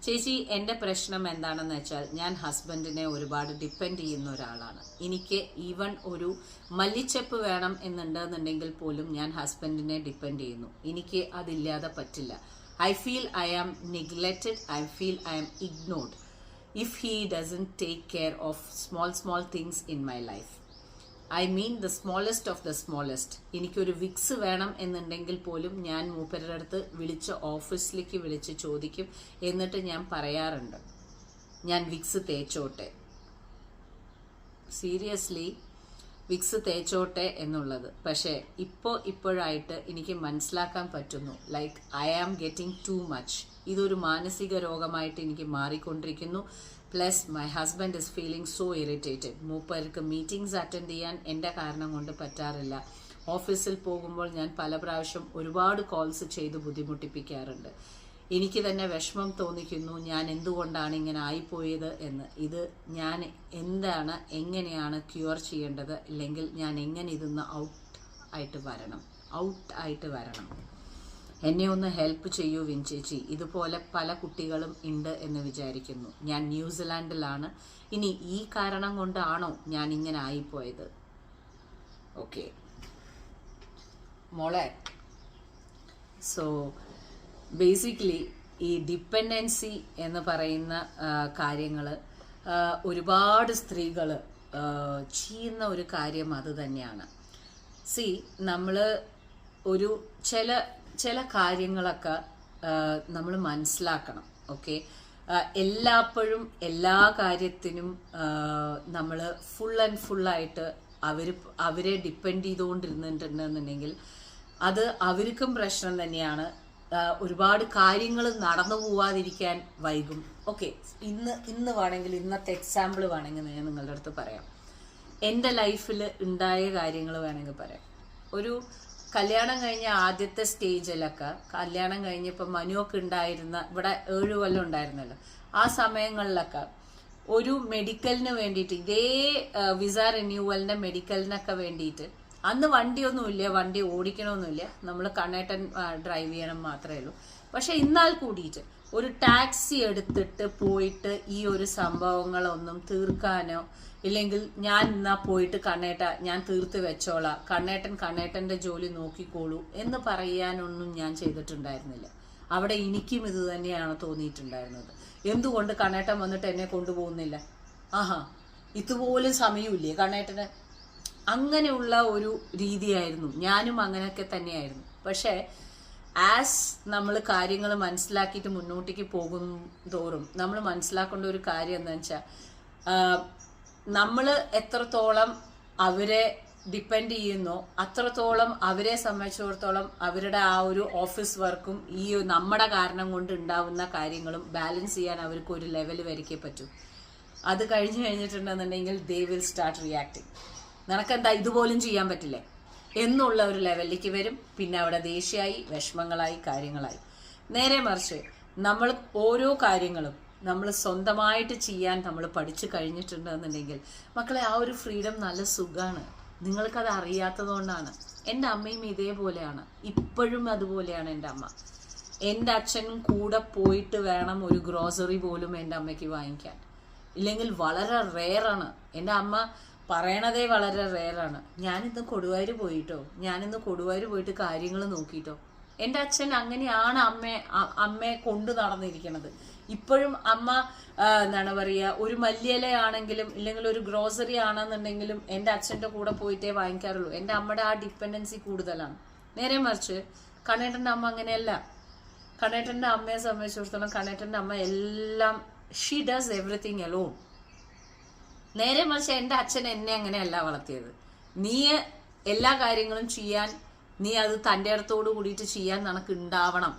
ചേച്ചി, എൻ്റെ പ്രശ്നം എന്താണെന്ന് വെച്ചാൽ ഞാൻ ഹസ്ബൻഡിനെ ഒരുപാട് ഡിപ്പെൻഡ് ചെയ്യുന്ന ഒരാളാണ്. എനിക്ക് ഈവൻ ഒരു മല്ലിച്ചെപ്പ് വേണം എന്നുണ്ടെന്നുണ്ടെങ്കിൽ പോലും ഞാൻ ഹസ്ബൻഡിനെ ഡിപ്പെൻഡ് ചെയ്യുന്നു. എനിക്ക് അതില്ലാതെ പറ്റില്ല. I feel I am neglected, I feel I am ignored if he doesn't take care of small things in my life. I mean the smallest of the smallest. എനിക്കൊരു വിക്സ് വേണം എന്നുണ്ടെങ്കിൽ പോലും ഞാൻ മൂപ്പരുടെ അടുത്ത് വിളിച്ച് ഓഫീസിലേക്ക് വിളിച്ച് ചോദിക്കും. എന്നിട്ട് ഞാൻ പറയാറുണ്ട്, ഞാൻ വിക്സ് തേച്ചോട്ടെ, സീരിയസ്ലി വിക്സ് തേച്ചോട്ടെ എന്നുള്ളത്. പക്ഷേ ഇപ്പോഴായിട്ട് എനിക്ക് മനസ്സിലാക്കാൻ പറ്റുന്നു, like I am getting too much. ഇതൊരു മാനസിക രോഗമായിട്ട് എനിക്ക് മാറിക്കൊണ്ടിരിക്കുന്നു. Plus my husband is feeling so irritated. മൂപ്പർക്ക് മീറ്റിംഗ്സ് അറ്റൻഡ് ചെയ്യാൻ എൻ്റെ കാരണം കൊണ്ട് പറ്റാറില്ല. ഓഫീസിൽ പോകുമ്പോൾ ഞാൻ പല പ്രാവശ്യം ഒരുപാട് കോൾസ് ചെയ്ത് ബുദ്ധിമുട്ടിപ്പിക്കാറുണ്ട്. എനിക്ക് തന്നെ വിഷമം തോന്നിക്കുന്നു, ഞാൻ എന്തുകൊണ്ടാണ് ഇങ്ങനെ ആയിപ്പോയത് എന്ന്. ഇത് ഞാൻ എങ്ങനെയാണ് ക്യൂർ ചെയ്യേണ്ടത്, ഇല്ലെങ്കിൽ ഞാൻ എങ്ങനെ ഇതിന്ന് ഔട്ട് ആയിട്ട് വരണം. എന്നെ ഒന്ന് ഹെൽപ്പ് ചെയ്യൂ വിൻചേച്ചി. ഇതുപോലെ പല കുട്ടികളും ഉണ്ട് എന്ന് വിചാരിക്കുന്നു. ഞാൻ ന്യൂസിലാൻഡിലാണ്. ഇനി ഈ കാരണം കൊണ്ടാണോ ഞാൻ ഇങ്ങനെ ആയിപ്പോയത്? ഓക്കെ മോളെ, സോ ബേസിക്കലി ഈ ഡിപ്പെൻഡൻസി എന്ന് പറയുന്ന കാര്യങ്ങൾ ഒരുപാട് സ്ത്രീകൾ ചെയ്യുന്ന ഒരു കാര്യം അത് തന്നെയാണ്. നമ്മൾ ഒരു ചില കാര്യങ്ങളൊക്കെ നമ്മൾ മനസ്സിലാക്കണം. ഓക്കെ, എല്ലാപ്പോഴും എല്ലാ കാര്യത്തിനും നമ്മൾ ഫുള്ളായിട്ട് അവരെ ഡിപ്പെൻഡ് ചെയ്തുകൊണ്ടിരുന്നിട്ടുണ്ടെന്നുണ്ടെങ്കിൽ അത് അവർക്കും പ്രശ്നം തന്നെയാണ്. ഒരുപാട് കാര്യങ്ങൾ നടന്നു പോവാതിരിക്കാൻ വൈകും. ഓക്കെ, ഇന്ന് വേണമെങ്കിൽ ഇന്നത്തെ എക്സാമ്പിൾ വേണമെങ്കിൽ ഞാൻ നിങ്ങളുടെ അടുത്ത് പറയാം. എൻ്റെ ലൈഫിൽ ഉണ്ടായ കാര്യങ്ങൾ വേണമെങ്കിൽ പറയാം. ഒരു കല്യാണം കഴിഞ്ഞ ആദ്യത്തെ സ്റ്റേജിലൊക്കെ, കല്യാണം കഴിഞ്ഞപ്പോൾ മനുവൊക്കെ ഉണ്ടായിരുന്ന ഇവിടെ 7 കൊല്ലം ഉണ്ടായിരുന്നല്ലോ, ആ സമയങ്ങളിലൊക്കെ ഒരു മെഡിക്കലിന് വേണ്ടിയിട്ട്, ഇതേ വിസ റിന്യൂവലിന്റെ മെഡിക്കലിനൊക്കെ വേണ്ടിയിട്ട്, അന്ന് വണ്ടിയൊന്നുമില്ല, വണ്ടി ഓടിക്കണമൊന്നുമില്ല, നമ്മൾ കണ്ണേട്ടൻ ഡ്രൈവ് ചെയ്യണം മാത്രമേ ഉള്ളൂ. പക്ഷെ എന്നാൽ കൂടിയിട്ട് ഒരു ടാക്സി എടുത്തിട്ട് പോയിട്ട് ഈ ഒരു സംഭവങ്ങളൊന്നും തീർക്കാനോ, ഇല്ലെങ്കിൽ ഞാൻ എന്നാ പോയിട്ട് ഞാൻ തീർത്ത് വെച്ചോളാം, കണ്ണേട്ടന്റെ ജോലി നോക്കിക്കോളൂ എന്ന് പറയാനൊന്നും ഞാൻ ചെയ്തിട്ടുണ്ടായിരുന്നില്ല. അവിടെ എനിക്കും ഇത് തന്നെയാണ് തോന്നിയിട്ടുണ്ടായിരുന്നത്. എന്തുകൊണ്ട് കണ്ണേട്ടൻ വന്നിട്ട് എന്നെ കൊണ്ടുപോകുന്നില്ല? ആഹാ, ഇതുപോലും സമയമില്ലേ കണ്ണേട്ടന്? അങ്ങനെയുള്ള ഒരു രീതിയായിരുന്നു. ഞാനും അങ്ങനെയൊക്കെ തന്നെയായിരുന്നു. പക്ഷേ ആസ് നമ്മൾ കാര്യങ്ങൾ മനസ്സിലാക്കിയിട്ട് മുന്നോട്ടേക്ക് പോകും തോറും നമ്മൾ മനസ്സിലാക്കേണ്ട ഒരു കാര്യം എന്താ വെച്ചാൽ, നമ്മൾ എത്രത്തോളം അവരെ ഡിപ്പെൻഡ് ചെയ്യുന്നോ അത്രത്തോളം അവരെ സംബന്ധിച്ചിടത്തോളം അവരുടെ ആ ഒരു ഓഫീസ് വർക്കും ഈ നമ്മുടെ കാരണം കൊണ്ട് ഉണ്ടാവുന്ന കാര്യങ്ങളും ബാലൻസ് ചെയ്യാൻ അവർക്ക് ഒരു ലെവൽ വരയ്ക്കേ പറ്റൂ. അത് കഴിഞ്ഞിട്ടുണ്ടെന്നുണ്ടെങ്കിൽ ദേ വിൽ സ്റ്റാർട്ട് റിയാക്ടിങ്. നിനക്കെന്താ ഇതുപോലും ചെയ്യാൻ പറ്റില്ലേ എന്നുള്ള ഒരു ലെവലിലേക്ക് വരും. പിന്നെ അവിടെ ദേഷ്യമായി, വിഷമങ്ങളായി, കാര്യങ്ങളായി. നേരെ മറിച്ച് നമ്മൾ ഓരോ കാര്യങ്ങളും നമ്മൾ സ്വന്തമായിട്ട് ചെയ്യാൻ നമ്മൾ പഠിച്ചു കഴിഞ്ഞിട്ടുണ്ടെന്നുണ്ടെങ്കിൽ മക്കളെ, ആ ഒരു ഫ്രീഡം നല്ല സുഖമാണ്. നിങ്ങൾക്കത് അറിയാത്തതുകൊണ്ടാണ്. എൻ്റെ അമ്മയും ഇതേപോലെയാണ്, ഇപ്പോഴും അതുപോലെയാണ് എൻ്റെ അമ്മ. എൻ്റെ അച്ഛനും കൂടെ പോയിട്ട് വേണം ഒരു ഗ്രോസറി പോലും എൻ്റെ അമ്മയ്ക്ക് വാങ്ങിക്കാൻ. ഇല്ലെങ്കിൽ വളരെ റെയറാണ്. എൻ്റെ അമ്മ പറയണതേ വളരെ റെയറാണ്. ഞാനിന്ന് കൊടുവായൂർ പോയിട്ട് കാര്യങ്ങൾ നോക്കിയിട്ടോ. എൻ്റെ അച്ഛൻ അങ്ങനെയാണ് അമ്മയെ കൊണ്ടു നടന്നിരിക്കണത്. ഇപ്പോഴും അമ്മ എന്താണ് പറയുക, ഒരു മല്ലിയിലയാണെങ്കിലും ഇല്ലെങ്കിൽ ഒരു ഗ്രോസറി ആണെന്നുണ്ടെങ്കിലും എൻ്റെ അച്ഛൻ്റെ കൂടെ പോയിട്ടേ വാങ്ങിക്കാറുള്ളൂ. എൻ്റെ അമ്മയുടെ ആ ഡിപ്പെൻഡൻസി കൂടുതലാണ്. നേരെ മറിച്ച് കണ്ണേട്ടൻ്റെ അമ്മ അങ്ങനെയല്ല. കണ്ണേട്ടൻ്റെ അമ്മയെ സംബന്ധിച്ചിടത്തോളം കണ്ണേട്ടൻ്റെ അമ്മ എല്ലാം ഷീ ഡസ് എവറിത്തിങ് അലോൺ. നേരെ മറിച്ച് എൻ്റെ അച്ഛൻ എന്നെ അങ്ങനെയല്ല വളർത്തിയത്. നീ എല്ലാ കാര്യങ്ങളും ചെയ്യാൻ, നീ അത് തൻ്റെ അടുത്തോട് കൂടിയിട്ട് ചെയ്യാൻ നിനക്ക് ഉണ്ടാവണം,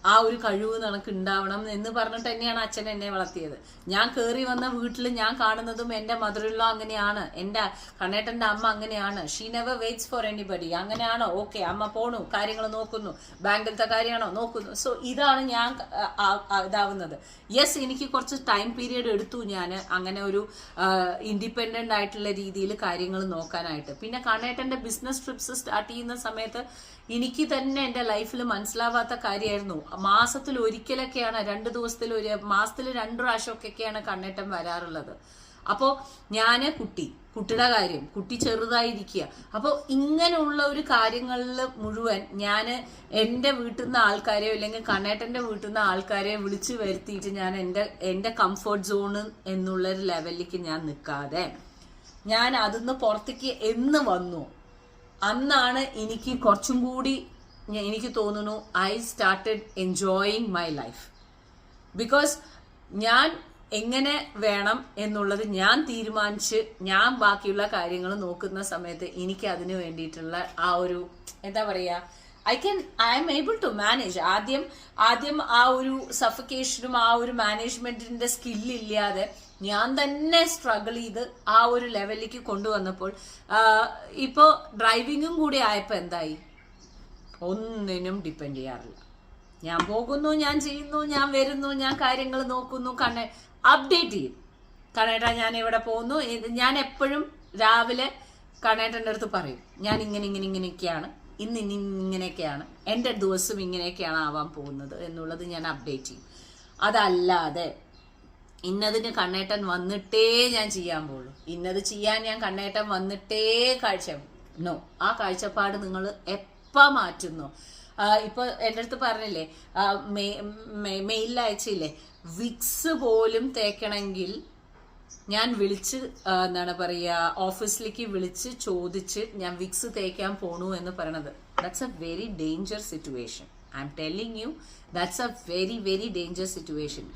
ആ ഒരു കഴിവ് നിനക്ക് ഉണ്ടാവണം എന്ന് പറഞ്ഞിട്ട് തന്നെയാണ് അച്ഛൻ എന്നെ വളർത്തിയത്. ഞാൻ കയറി വന്ന വീട്ടിൽ ഞാൻ കാണുന്നതും എൻ്റെ മദറില്ല അങ്ങനെയാണ്, എൻ്റെ കണ്ണേട്ടൻ്റെ അമ്മ അങ്ങനെയാണ്. She never weights four anybody. അങ്ങനെയാണോ, ഓക്കെ അമ്മ പോണു, കാര്യങ്ങൾ നോക്കുന്നു, ബാങ്കിലത്തെ കാര്യമാണോ നോക്കുന്നു. സോ ഇതാണ് ഞാൻ ഇതാവുന്നത്. യെസ്, എനിക്ക് കുറച്ച് ടൈം പീരീഡ് എടുത്തു ഞാൻ അങ്ങനെ ഒരു ഇൻഡിപെൻഡൻ്റ് ആയിട്ടുള്ള രീതിയിൽ കാര്യങ്ങൾ നോക്കാനായിട്ട്. പിന്നെ കണ്ണേട്ടൻ്റെ ബിസിനസ് ട്രിപ്സ് സ്റ്റാർട്ട് ചെയ്യുന്ന സമയത്ത് എനിക്ക് തന്നെ എൻ്റെ ലൈഫിൽ മനസ്സിലാവാത്ത കാര്യമായിരുന്നു. മാസത്തിൽ ഒരിക്കലൊക്കെയാണ്, 2 ദിവസത്തിൽ മാസത്തിൽ 2 പ്രാവശ്യമൊക്കെയാണ് കണ്ണേട്ടം വരാറുള്ളത്. അപ്പോൾ ഞാന് കുട്ടിയുടെ കാര്യം, കുട്ടി ചെറുതായിരിക്കുക. അപ്പോൾ ഇങ്ങനെയുള്ള ഒരു കാര്യങ്ങളിൽ മുഴുവൻ ഞാൻ എൻ്റെ വീട്ടിൽ നിന്ന് ആൾക്കാരെയോ അല്ലെങ്കിൽ കണ്ണേട്ടൻ്റെ വീട്ടിൽ നിന്ന് ആൾക്കാരെ വിളിച്ചു വരുത്തിയിട്ട് ഞാൻ എൻ്റെ കംഫർട്ട് സോണ് എന്നുള്ളൊരു ലെവലിലേക്ക് ഞാൻ നിൽക്കാതെ ഞാൻ അതിന്ന് പുറത്തേക്ക് എന്ന് വന്നു അന്നാണ് എനിക്ക് കുറച്ചും കൂടി എനിക്ക് തോന്നുന്നു I started enjoying my life. Because ഞാൻ എങ്ങനെ വേണം എന്നുള്ളത് ഞാൻ തീരുമാനിച്ച് ഞാൻ ബാക്കിയുള്ള കാര്യങ്ങൾ നോക്കുന്ന സമയത്ത് എനിക്ക് അതിന് വേണ്ടിയിട്ടുള്ള ആ ഒരു എന്താ പറയുക, I am able to manage. ആദ്യം ആ ഒരു സഫിക്കേഷനും ആ ഒരു മാനേജ്മെന്റിന്റെ സ്കില്ലില്ലാതെ ഞാൻ തന്നെ സ്ട്രഗിൾ ചെയ്ത് ആ ഒരു ലെവലിലേക്ക് കൊണ്ടുവന്നപ്പോൾ ഇപ്പോൾ ഡ്രൈവിങ്ങും കൂടി ആയപ്പോൾ എന്തായി, ഒന്നിനും ഡിപ്പെൻഡ് ചെയ്യാറില്ല. ഞാൻ പോകുന്നു, ഞാൻ ചെയ്യുന്നു, ഞാൻ വരുന്നു, ഞാൻ കാര്യങ്ങൾ നോക്കുന്നു, അപ്ഡേറ്റ് ചെയ്യും. കണ്ണേട്ടാ ഞാൻ എവിടെ പോകുന്നു, ഞാൻ എപ്പോഴും രാവിലെ കണ്ണേട്ടൻ്റെ അടുത്ത് പറയും ഞാൻ ഇങ്ങനെയൊക്കെയാണ്, ഇന്ന് ഇങ്ങനെയൊക്കെയാണ്, എൻ്റെ ദിവസം ഇങ്ങനെയൊക്കെയാണ് ആവാൻ പോകുന്നത് എന്നുള്ളത് ഞാൻ അപ്ഡേറ്റ് ചെയ്യും. അതല്ലാതെ ഇന്നതിന് കണ്ണേട്ടൻ വന്നിട്ടേ ഞാൻ ചെയ്യാൻ പോകുള്ളൂ, ഇന്നത് ചെയ്യാൻ ഞാൻ കണ്ണേട്ടൻ വന്നിട്ടേ നോ. ആ കാഴ്ചപ്പാട് നിങ്ങൾ എപ്പോൾ മാറ്റുന്നു? ഇപ്പൊ എൻ്റെ അടുത്ത് പറഞ്ഞില്ലേ, മെയിലിൽ അയച്ചില്ലേ, വിക്സ് പോലും തേക്കണമെങ്കിൽ ഞാൻ വിളിച്ച് എന്താണ് പറയുക, ഓഫീസിലേക്ക് വിളിച്ച് ചോദിച്ച് ഞാൻ വിക്സ് തേക്കാൻ പോണു എന്ന് പറയണത്. That's A very danger situation. I M telling you, that's A very very danger situation.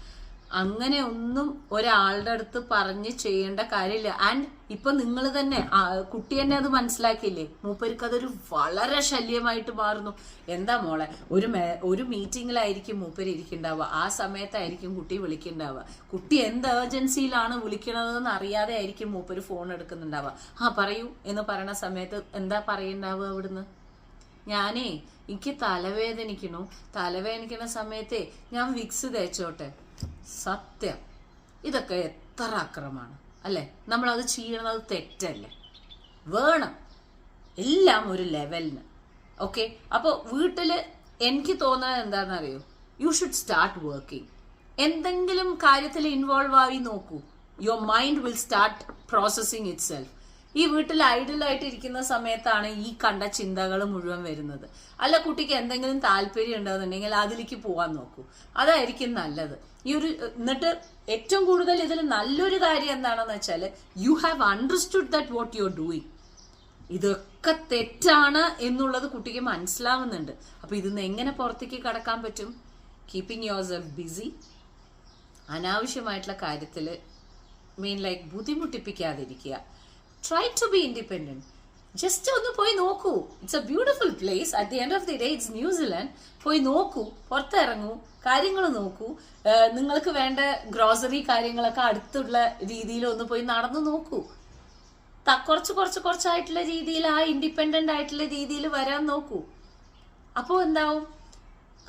അങ്ങനെ ഒന്നും ഒരാളുടെ അടുത്ത് പറഞ്ഞ് ചെയ്യേണ്ട കാര്യമില്ല. ആൻഡ് ഇപ്പൊ നിങ്ങൾ തന്നെ കുട്ടി തന്നെ അത് മനസ്സിലാക്കിയില്ലേ, മൂപ്പർക്ക് അതൊരു വളരെ ശല്യമായിട്ട് മാറുന്നു. എന്താ മോളെ, ഒരു മീറ്റിങ്ങിലായിരിക്കും മൂപ്പര് ഇരിക്കുന്നുണ്ടാവുക, ആ സമയത്തായിരിക്കും കുട്ടി വിളിക്കുന്നുണ്ടാവുക. കുട്ടി എന്ത് ഏർജൻസിയിലാണ് വിളിക്കണതെന്ന് അറിയാതെ ആയിരിക്കും മൂപ്പര് ഫോൺ എടുക്കുന്നുണ്ടാവുക. പറയൂ എന്ന് പറയണ സമയത്ത് എന്താ പറയുന്നുണ്ടാവുക അവിടുന്ന്, എനിക്ക് തലവേദനിക്കണ സമയത്തേ ഞാൻ വിക്സ് തേച്ചോട്ടെ. സത്യം, ഇതൊക്കെ എത്ര അക്രമാണ് അല്ലെ? നമ്മളത് ചെയ്യണത് തെറ്റല്ലേ? വേണം എല്ലാം ഒരു ലെവലിന്. ഓക്കെ, അപ്പോൾ വീട്ടില് എനിക്ക് തോന്നുന്നത് എന്താണെന്നറിയോ, യു ഷുഡ് സ്റ്റാർട്ട് വർക്കിംഗ്. എന്തെങ്കിലും കാര്യത്തിൽ ഇൻവോൾവ് ആയി നോക്കൂ. Your mind will start processing it self. ഈ വീട്ടിൽ ഐഡിയലായിട്ട് ഇരിക്കുന്ന സമയത്താണ് ഈ കണ്ട ചിന്തകൾ മുഴുവൻ വരുന്നത്. അല്ല, കുട്ടിക്ക് എന്തെങ്കിലും താല്പര്യം ഉണ്ടെന്നുണ്ടെങ്കിൽ അതിലേക്ക് പോകാൻ നോക്കൂ, അതായിരിക്കും നല്ലത്. എന്നിട്ട് ഏറ്റവും കൂടുതൽ ഇതിൽ നല്ലൊരു കാര്യം എന്താണെന്ന് വെച്ചാൽ, you have understood that what you are doing. ഇതൊക്കെ തെറ്റാണ് എന്നുള്ളത് കുട്ടിക്ക് മനസ്സിലാവുന്നുണ്ട്. അപ്പൊ ഇതിന്ന് എങ്ങനെ പുറത്തേക്ക് കടക്കാൻ പറ്റും? കീപ്പിംഗ് യുവർ സെൽഫ് ബിസി, അനാവശ്യമായിട്ടുള്ള കാര്യത്തിൽ ബുദ്ധിമുട്ടിപ്പിക്കാതിരിക്കുക. Try to be independent. Just ഒന്ന് പോയി നോക്കൂ. It's A beautiful place. At the end of the day it's New Zealand. പോയി നോക്കൂ, പുറത്തിറങ്ങൂ, കാര്യങ്ങൾ നോക്കൂ. നിങ്ങൾക്ക് വേണ്ട ഗ്രോസറി കാര്യങ്ങളൊക്കെ അടുത്തുള്ള രീതിയിൽ ഒന്ന് പോയി നടന്നു നോക്കൂ. കുറച്ചായിട്ടുള്ള രീതിയിൽ ആ ഇൻഡിപെൻഡന്റ് ആയിട്ടുള്ള രീതിയിൽ വരാൻ നോക്കൂ. അപ്പോൾ എന്താവും,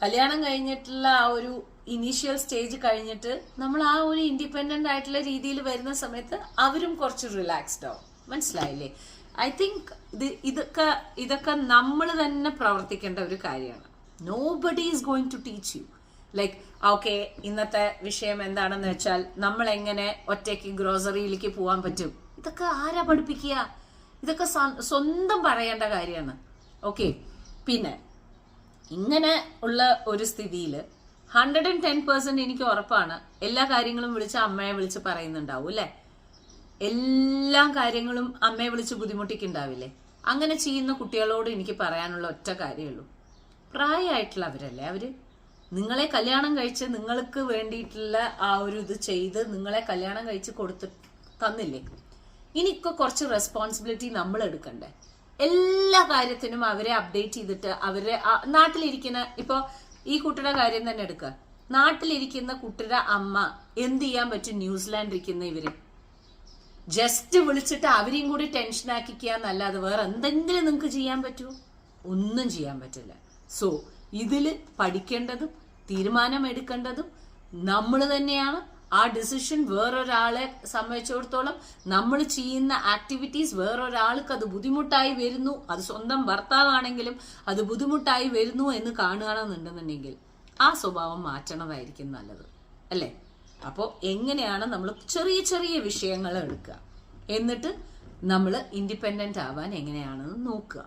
കല്യാണം കഴിഞ്ഞിട്ടുള്ള ആ ഒരു ഇനീഷ്യൽ സ്റ്റേജ് കഴിഞ്ഞിട്ട് നമ്മൾ ആ ഒരു ഇൻഡിപെൻഡന്റ് ആയിട്ടുള്ള രീതിയിൽ വരുന്ന സമയത്ത് അവരും കുറച്ച് റിലാക്സ്ഡ് ആവും. മനസ്സിലായില്ലേ? ഐ തിങ്ക് ഇതൊക്കെ നമ്മൾ തന്നെ പ്രവർത്തിക്കേണ്ട ഒരു കാര്യമാണ്. Nobody is going to teach you. Like okay, ഇന്നത്തെ വിഷയം എന്താണെന്ന് വെച്ചാൽ നമ്മൾ എങ്ങനെ ഒറ്റയ്ക്ക് ഗ്രോസറിയിലേക്ക് പോകാൻ പറ്റും. ഇതൊക്കെ ആരാ പഠിപ്പിക്കുക? ഇതൊക്കെ സ്വന്തം പറയേണ്ട കാര്യമാണ്. ഓക്കെ, പിന്നെ ഇങ്ങനെ ഉള്ള ഒരു സ്ഥിതിയിൽ 110% എനിക്ക് ഉറപ്പാണ് എല്ലാ കാര്യങ്ങളും വിളിച്ച് അമ്മയെ വിളിച്ച് പറയുന്നുണ്ടാവും അല്ലെ. എല്ലാ കാര്യങ്ങളും അമ്മയെ വിളിച്ച് ബുദ്ധിമുട്ടിക്കുണ്ടാവില്ലേ? അങ്ങനെ ചെയ്യുന്ന കുട്ടികളോട് എനിക്ക് പറയാനുള്ള ഒറ്റ കാര്യമുള്ളൂ, പ്രായമായിട്ടുള്ളവരല്ലേ അവര്. നിങ്ങളെ കല്യാണം കഴിച്ച് നിങ്ങൾക്ക് വേണ്ടിയിട്ടുള്ള ആ ഒരു ഇത് ചെയ്ത് നിങ്ങളെ കല്യാണം കഴിച്ച് തന്നില്ലേ? ഇനിയൊക്കെ കുറച്ച് റെസ്പോൺസിബിലിറ്റി നമ്മൾ എടുക്കണ്ടേ? എല്ലാ കാര്യത്തിനും അവരെ അപ്ഡേറ്റ് ചെയ്തിട്ട് അവരെ നാട്ടിലിരിക്കുന്ന, ഇപ്പൊ ഈ കുട്ടിയുടെ കാര്യം തന്നെ എടുക്കുക. നാട്ടിലിരിക്കുന്ന കുട്ടിയുടെ അമ്മ എന്ത് ചെയ്യാൻ പറ്റും? ന്യൂസിലാൻഡിരിക്കുന്ന ഇവര് ജസ്റ്റ് വിളിച്ചിട്ട് അവരെയും കൂടി ടെൻഷൻ ആക്കിക്കുക എന്നല്ലാതെ വേറെ എന്തെങ്കിലും നിങ്ങൾക്ക് ചെയ്യാൻ പറ്റുമോ? ഒന്നും ചെയ്യാൻ പറ്റില്ല. സോ ഇതില് പഠിക്കേണ്ടതും തീരുമാനമെടുക്കേണ്ടതും നമ്മൾ തന്നെയാണ്. ആ ഡിസിഷൻ വേറൊരാളെ സംബന്ധിച്ചിടത്തോളം നമ്മൾ ചെയ്യുന്ന ആക്ടിവിറ്റീസ് വേറൊരാൾക്ക് അത് ബുദ്ധിമുട്ടായി വരുന്നു, അത് സ്വന്തം ഭർത്താവാണെങ്കിലും അത് ബുദ്ധിമുട്ടായി വരുന്നു എന്ന് കാണുകയാണെന്നുണ്ടെന്നുണ്ടെങ്കിൽ ആ സ്വഭാവം മാറ്റണതായിരിക്കും നല്ലത് അല്ലേ? അപ്പോൾ എങ്ങനെയാണ് നമ്മൾ ചെറിയ ചെറിയ വിഷയങ്ങൾ എടുക്കുക, എന്നിട്ട് നമ്മൾ ഇൻഡിപെൻഡന്റ് ആവാൻ എങ്ങനെയാണെന്ന് നോക്കുക.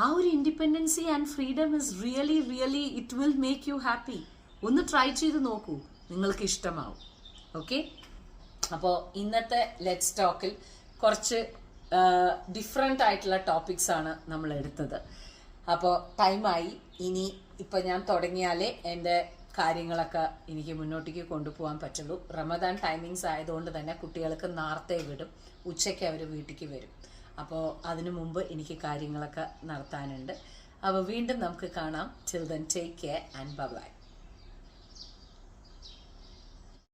ആ ഒരു independency and freedom is really really it will make you happy. ഒന്ന് ട്രൈ ചെയ്ത് നോക്കൂ, നിങ്ങൾക്ക് ഇഷ്ടമാവും. ഓക്കെ, അപ്പോൾ ഇന്നത്തെ ലെറ്റ്സ് ടോക്കിൽ കുറച്ച് ഡിഫറെൻ്റ് ആയിട്ടുള്ള ടോപ്പിക്സ് ആണ് നമ്മൾ എടുത്തത്. അപ്പോൾ ടൈമായി. ഇനി ഇപ്പം ഞാൻ തുടങ്ങിയാലേ എൻ്റെ കാര്യങ്ങളൊക്കെ എനിക്ക് മുന്നോട്ടേക്ക് കൊണ്ടുപോകാൻ പറ്റുള്ളൂ. റമദാൻ ടൈമിങ്സ് ആയതുകൊണ്ട് തന്നെ കുട്ടികൾക്ക് നേരത്തെ വിടും, ഉച്ചയ്ക്ക് അവർ വീട്ടിലേക്ക് വരും. അപ്പോൾ അതിനു മുമ്പ് എനിക്ക് കാര്യങ്ങളൊക്കെ നടത്താനുണ്ട്. അപ്പോൾ വീണ്ടും നമുക്ക് കാണാം. Till then take care and by.